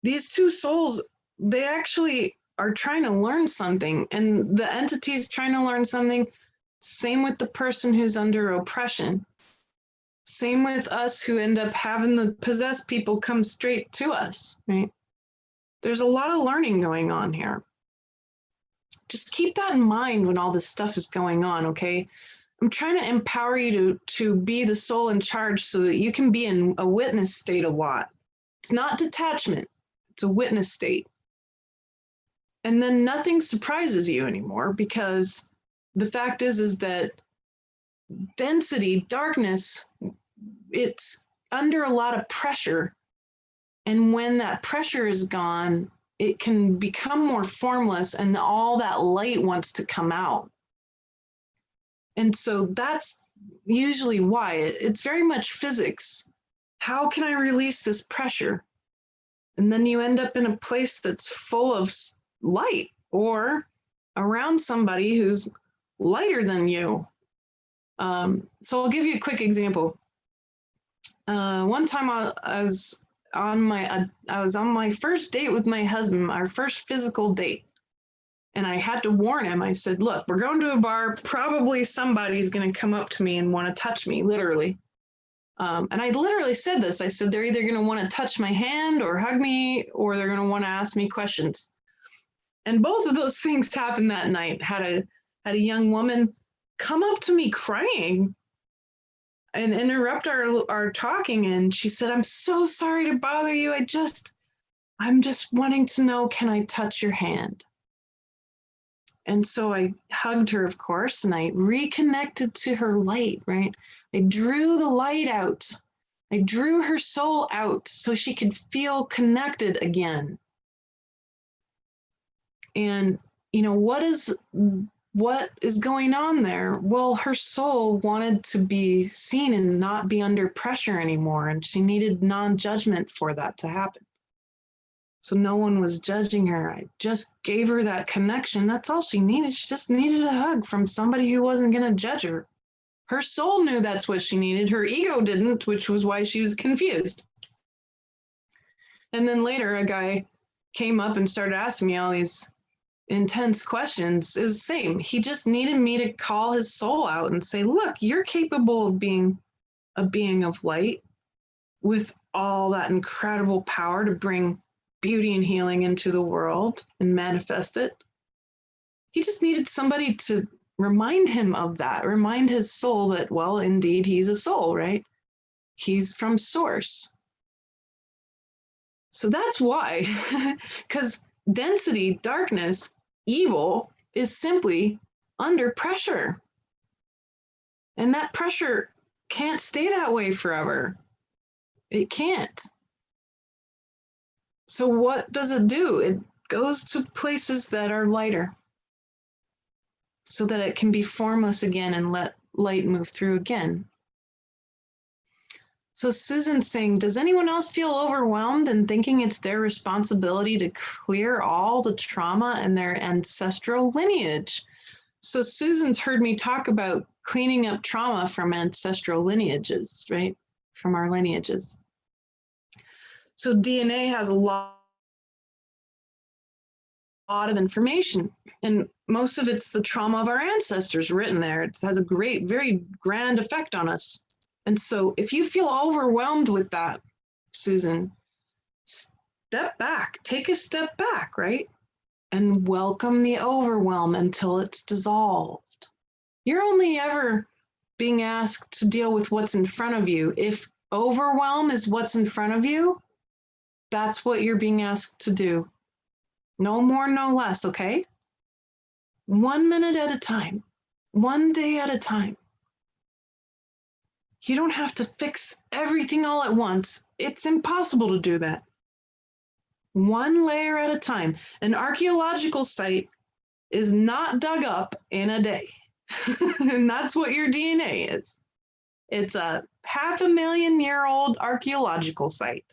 these two souls, they actually are trying to learn something, and the entity's trying to learn something. Same with the person who's under oppression. Same with us who end up having the possessed people come straight to us, right? There's a lot of learning going on here. Just keep that in mind when all this stuff is going on, okay? I'm trying to empower you to be the soul in charge so that you can be in a witness state a lot. It's not detachment, it's a witness state. And then nothing surprises you anymore, because the fact is that density, darkness, it's under a lot of pressure. And when that pressure is gone, it can become more formless and all that light wants to come out. And so that's usually why it's very much physics. How can I release this pressure? And then you end up in a place that's full of light or around somebody who's lighter than you. So I'll give you a quick example. One time I was on my first date with my husband, our first physical date. And I had to warn him. I said, look, we're going to a bar. Probably somebody's going to come up to me and want to touch me, literally. And I literally said this. I said, they're either going to want to touch my hand or hug me, or they're going to want to ask me questions. And both of those things happened that night. Had a young woman come up to me crying and interrupt our talking. And she said, I'm so sorry to bother you. I'm just wanting to know, can I touch your hand? And so I hugged her, of course, and I reconnected to her light, right? I drew the light out. I drew her soul out so she could feel connected again. And, you know, what is going on there? Well, her soul wanted to be seen and not be under pressure anymore, and she needed non-judgment for that to happen. So no one was judging her. I just gave her that connection. That's all she needed. She just needed a hug from somebody who wasn't going to judge her. Her soul knew that's what she needed. Her ego didn't, which was why she was confused. And then later, a guy came up and started asking me all these intense questions. It was the same. He just needed me to call his soul out and say, look, you're capable of being a being of light with all that incredible power to bring beauty and healing into the world and manifest it. He just needed somebody to remind him of that, remind his soul that, well, indeed, he's a soul, right? He's from source. So that's why, because density, darkness, evil is simply under pressure. And that pressure can't stay that way forever. It can't. So what does it do? It goes to places that are lighter so that it can be formless again and let light move through again. So Susan's saying, does anyone else feel overwhelmed and thinking it's their responsibility to clear all the trauma in their ancestral lineage? So Susan's heard me talk about cleaning up trauma from ancestral lineages, right? From our lineages. So DNA has a lot of information, and most of it's the trauma of our ancestors written there. It has a great, very grand effect on us. And so if you feel overwhelmed with that, Susan, step back, take a step back, right? And welcome the overwhelm until it's dissolved. You're only ever being asked to deal with what's in front of you. If overwhelm is what's in front of you, that's what you're being asked to do. No more, no less, okay? 1 minute at a time, 1 day at a time. You don't have to fix everything all at once. It's impossible to do that. 1 layer at a time. An archaeological site is not dug up in a day. And that's what your DNA is. It's a 500,000-year-old archaeological site.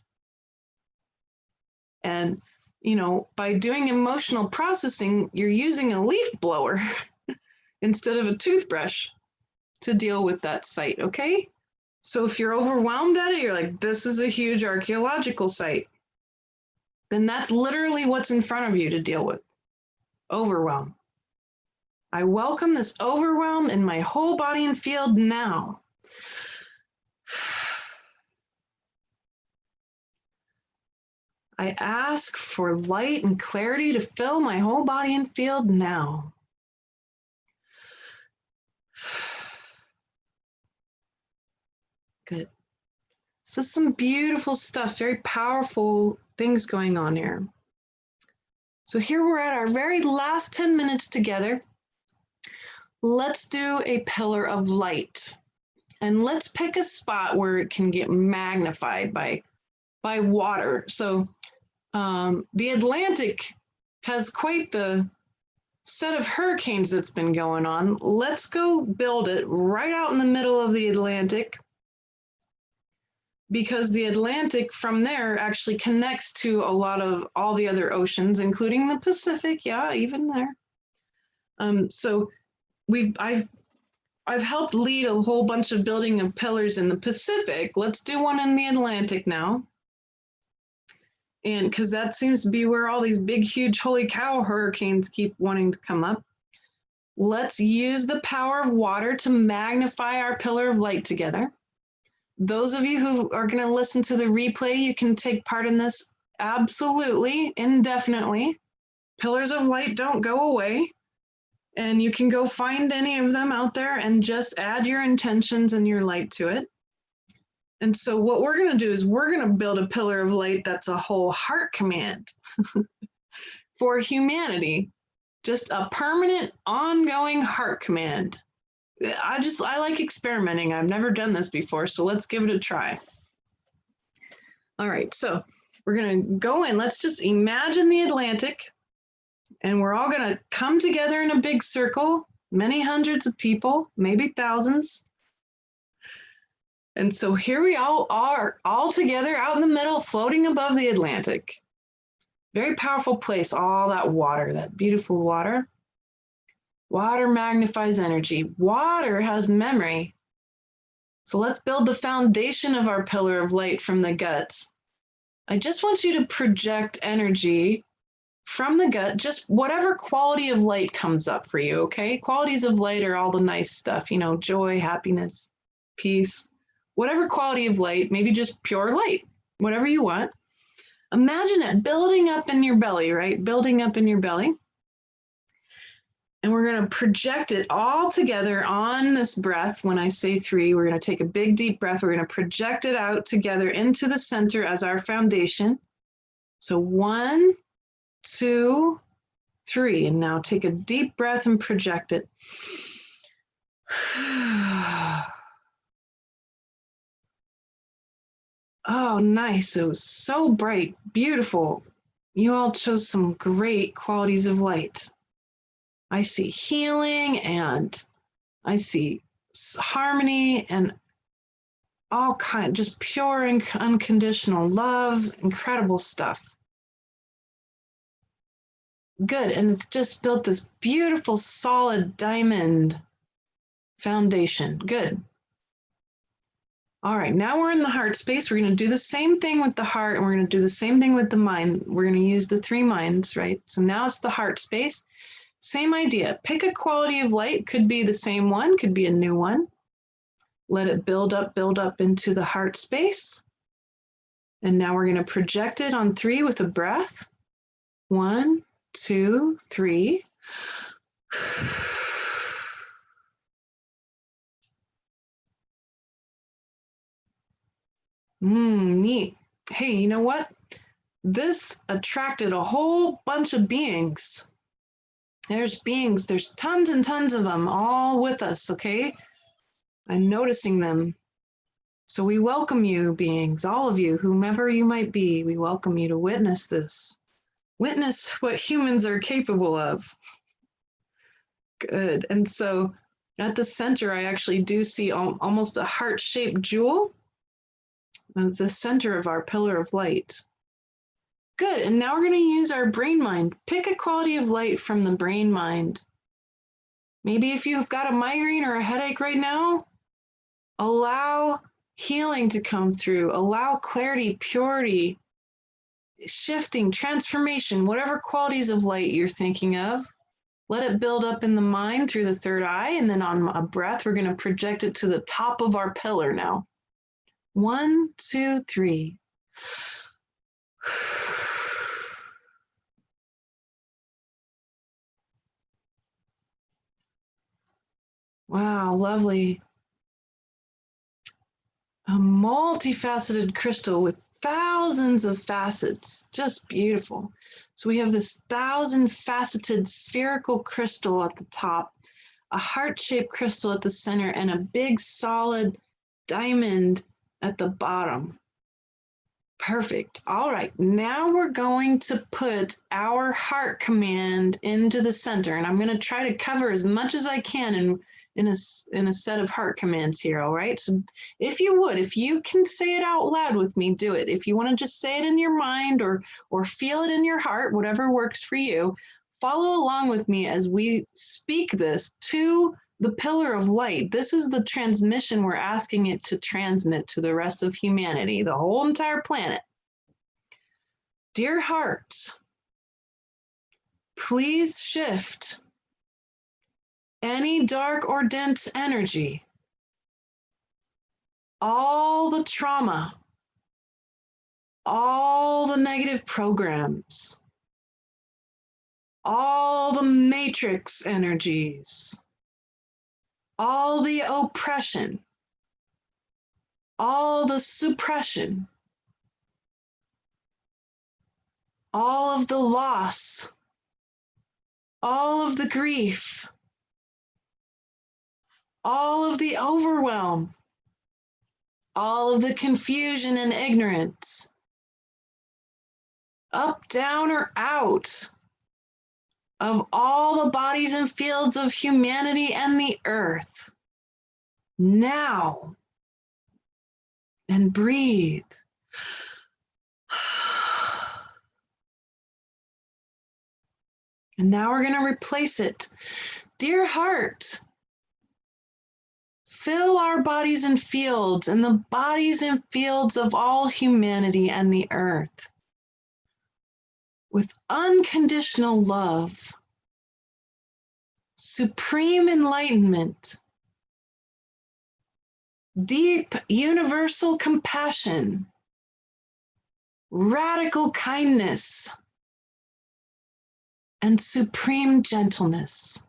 And, you know, by doing emotional processing, you're using a leaf blower instead of a toothbrush to deal with that site, okay? So if you're overwhelmed at it, you're like, this is a huge archaeological site. Then that's literally what's in front of you to deal with. Overwhelm. I welcome this overwhelm in my whole body and field now. I ask for light and clarity to fill my whole body and field now. Good. So some beautiful stuff, very powerful things going on here. So here we're at our very last 10 minutes together. Let's do a pillar of light. And let's pick a spot where it can get magnified by water. So the Atlantic has quite the set of hurricanes that's been going on. Let's go build it right out in the middle of the Atlantic, because the Atlantic from there actually connects to a lot of all the other oceans, including the Pacific. Yeah, even there. So I've helped lead a whole bunch of building of pillars in the Pacific. Let's do one in the Atlantic now. And because that seems to be where all these big, huge, holy cow hurricanes keep wanting to come up. Let's use the power of water to magnify our pillar of light together. Those of you who are going to listen to the replay, you can take part in this absolutely, indefinitely. Pillars of light don't go away. And you can go find any of them out there and just add your intentions and your light to it. And so what we're going to do is we're going to build a pillar of light that's a whole heart command for humanity, just a permanent, ongoing heart command. I like experimenting. I've never done this before, so let's give it a try. All right, so we're going to go in. Let's just imagine the Atlantic, and we're all going to come together in a big circle, many hundreds of people, maybe thousands. And so here we all are, all together out in the middle, floating above the Atlantic. Very powerful place, all that water, that beautiful water. Water magnifies energy. Water has memory. So let's build the foundation of our pillar of light from the guts. I just want you to project energy from the gut, just whatever quality of light comes up for you, okay? Qualities of light are all the nice stuff, you know, joy, happiness, peace. Whatever quality of light, maybe just pure light, whatever you want. Imagine it building up in your belly, right? Building up in your belly. And we're going to project it all together on this breath. When I say 3, we're going to take a big, deep breath. We're going to project it out together into the center as our foundation. So 1, 2, 3. And now take a deep breath and project it. Oh, nice. It was so bright, beautiful. You all chose some great qualities of light. I see healing and I see harmony and all kind, just pure and unconditional love, incredible stuff. Good, and it's just built this beautiful, solid diamond foundation. Good. All right, now we're in the heart space. We're going to do the same thing with the heart, and we're going to do the same thing with the mind. We're going to use the three minds, right? So now it's the heart space. Same idea. Pick a quality of light. Could be the same one, could be a new one. Let it build up into the heart space. And now we're going to project it on 3 with a breath. 1, 2, 3. Neat. Hey, you know what? This attracted a whole bunch of beings. There's beings, there's tons and tons of them all with us, okay? I'm noticing them. So we welcome you, beings, all of you, whomever you might be. We welcome you to witness this. Witness what humans are capable of. Good. And so at the center, I actually do see almost a heart-shaped jewel at the center of our pillar of light. Good. And now we're going to use our brain mind. Pick a quality of light from the brain mind. Maybe if you've got a migraine or a headache right now, allow healing to come through. Allow clarity, purity, shifting, transformation, whatever qualities of light you're thinking of. Let it build up in the mind through the third eye, and then on a breath, we're going to project it to the top of our pillar now. 1, 2, 3. Wow, lovely. A multifaceted crystal with thousands of facets, just beautiful. So we have this 1,000-faceted spherical crystal at the top, a heart-shaped crystal at the center, and a big solid diamond at the bottom. Perfect. All right, now we're going to put our heart command into the center, and I'm going to try to cover as much as I can in a set of heart commands here, all right? So if you can say it out loud with me, do it. If you want to just say it in your mind or feel it in your heart, whatever works for you, follow along with me as we speak this to the pillar of light. This is the transmission we're asking it to transmit to the rest of humanity, the whole entire planet. Dear heart, please shift any dark or dense energy, all the trauma, all the negative programs, all the matrix energies, all the oppression, all the suppression, all of the loss, all of the grief, all of the overwhelm, all of the confusion and ignorance, up, down, or out of all the bodies and fields of humanity and the earth, now, and breathe. And now we're going to replace it. Dear heart, fill our bodies and fields and the bodies and fields of all humanity and the earth with unconditional love, supreme enlightenment, deep universal compassion, radical kindness, and supreme gentleness.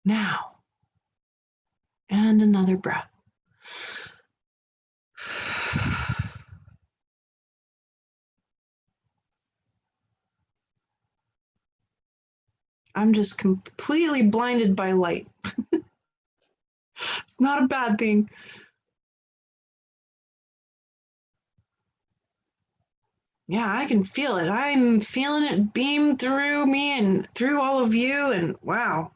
Now, and another breath. I'm just completely blinded by light. It's not a bad thing. Yeah, I can feel it. I'm feeling it beam through me and through all of you. And wow,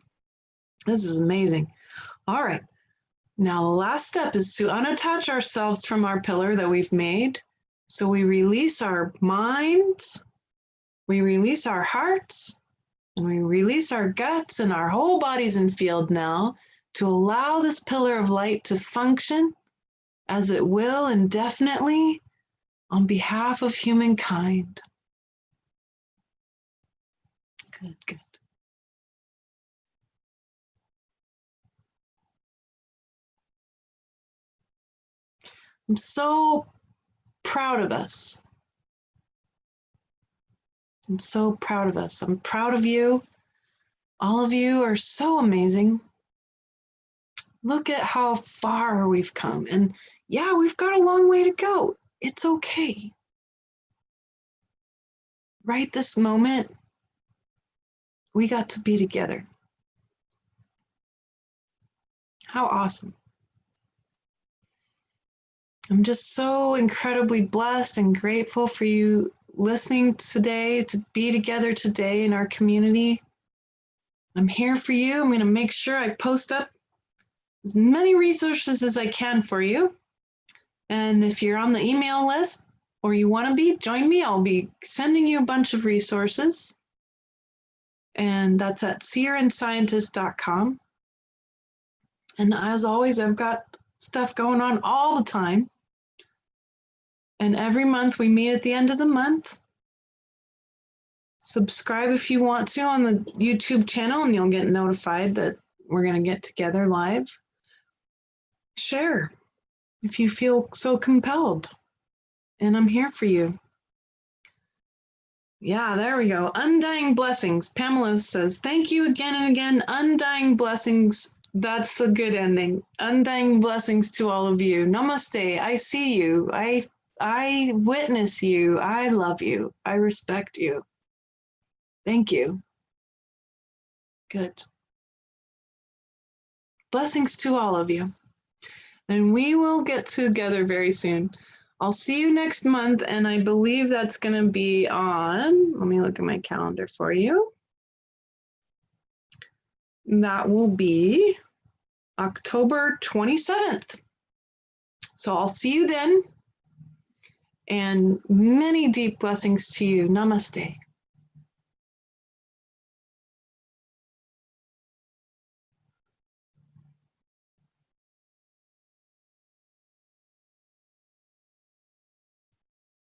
this is amazing. All right. Now, the last step is to unattach ourselves from our pillar that we've made. So we release our minds, we release our hearts, and we release our guts, and our whole body's in field now to allow this pillar of light to function as it will indefinitely on behalf of humankind. Good, good. I'm so proud of us. I'm so proud of us. I'm proud of you. All of you are so amazing. Look at how far we've come. And yeah, we've got a long way to go. It's okay. Right this moment, we got to be together. How awesome. I'm just so incredibly blessed and grateful for you listening today, to be together today in our community. I'm here for you. I'm going to make sure I post up as many resources as I can for you. And if you're on the email list or you want to be, join me. I'll be sending you a bunch of resources. And that's at seerandscientist.com. And as always, I've got stuff going on all the time. And every month we meet at the end of the month. Subscribe if you want to on the YouTube channel, and you'll get notified that we're going to get together live. Share if you feel so compelled. And I'm here for you. Yeah, there we go. Undying blessings. Pamela says, thank you again and again. Undying blessings. That's a good ending. Undying blessings to all of you. Namaste. I see you. I witness you. I love you. I respect you. Thank you. Good. Blessings to all of you. And we will get together very soon. I'll see you next month, and I believe that's going to be on, let me look at my calendar for you. That will be October 27th. So I'll see you then, and many deep blessings to you. Namaste.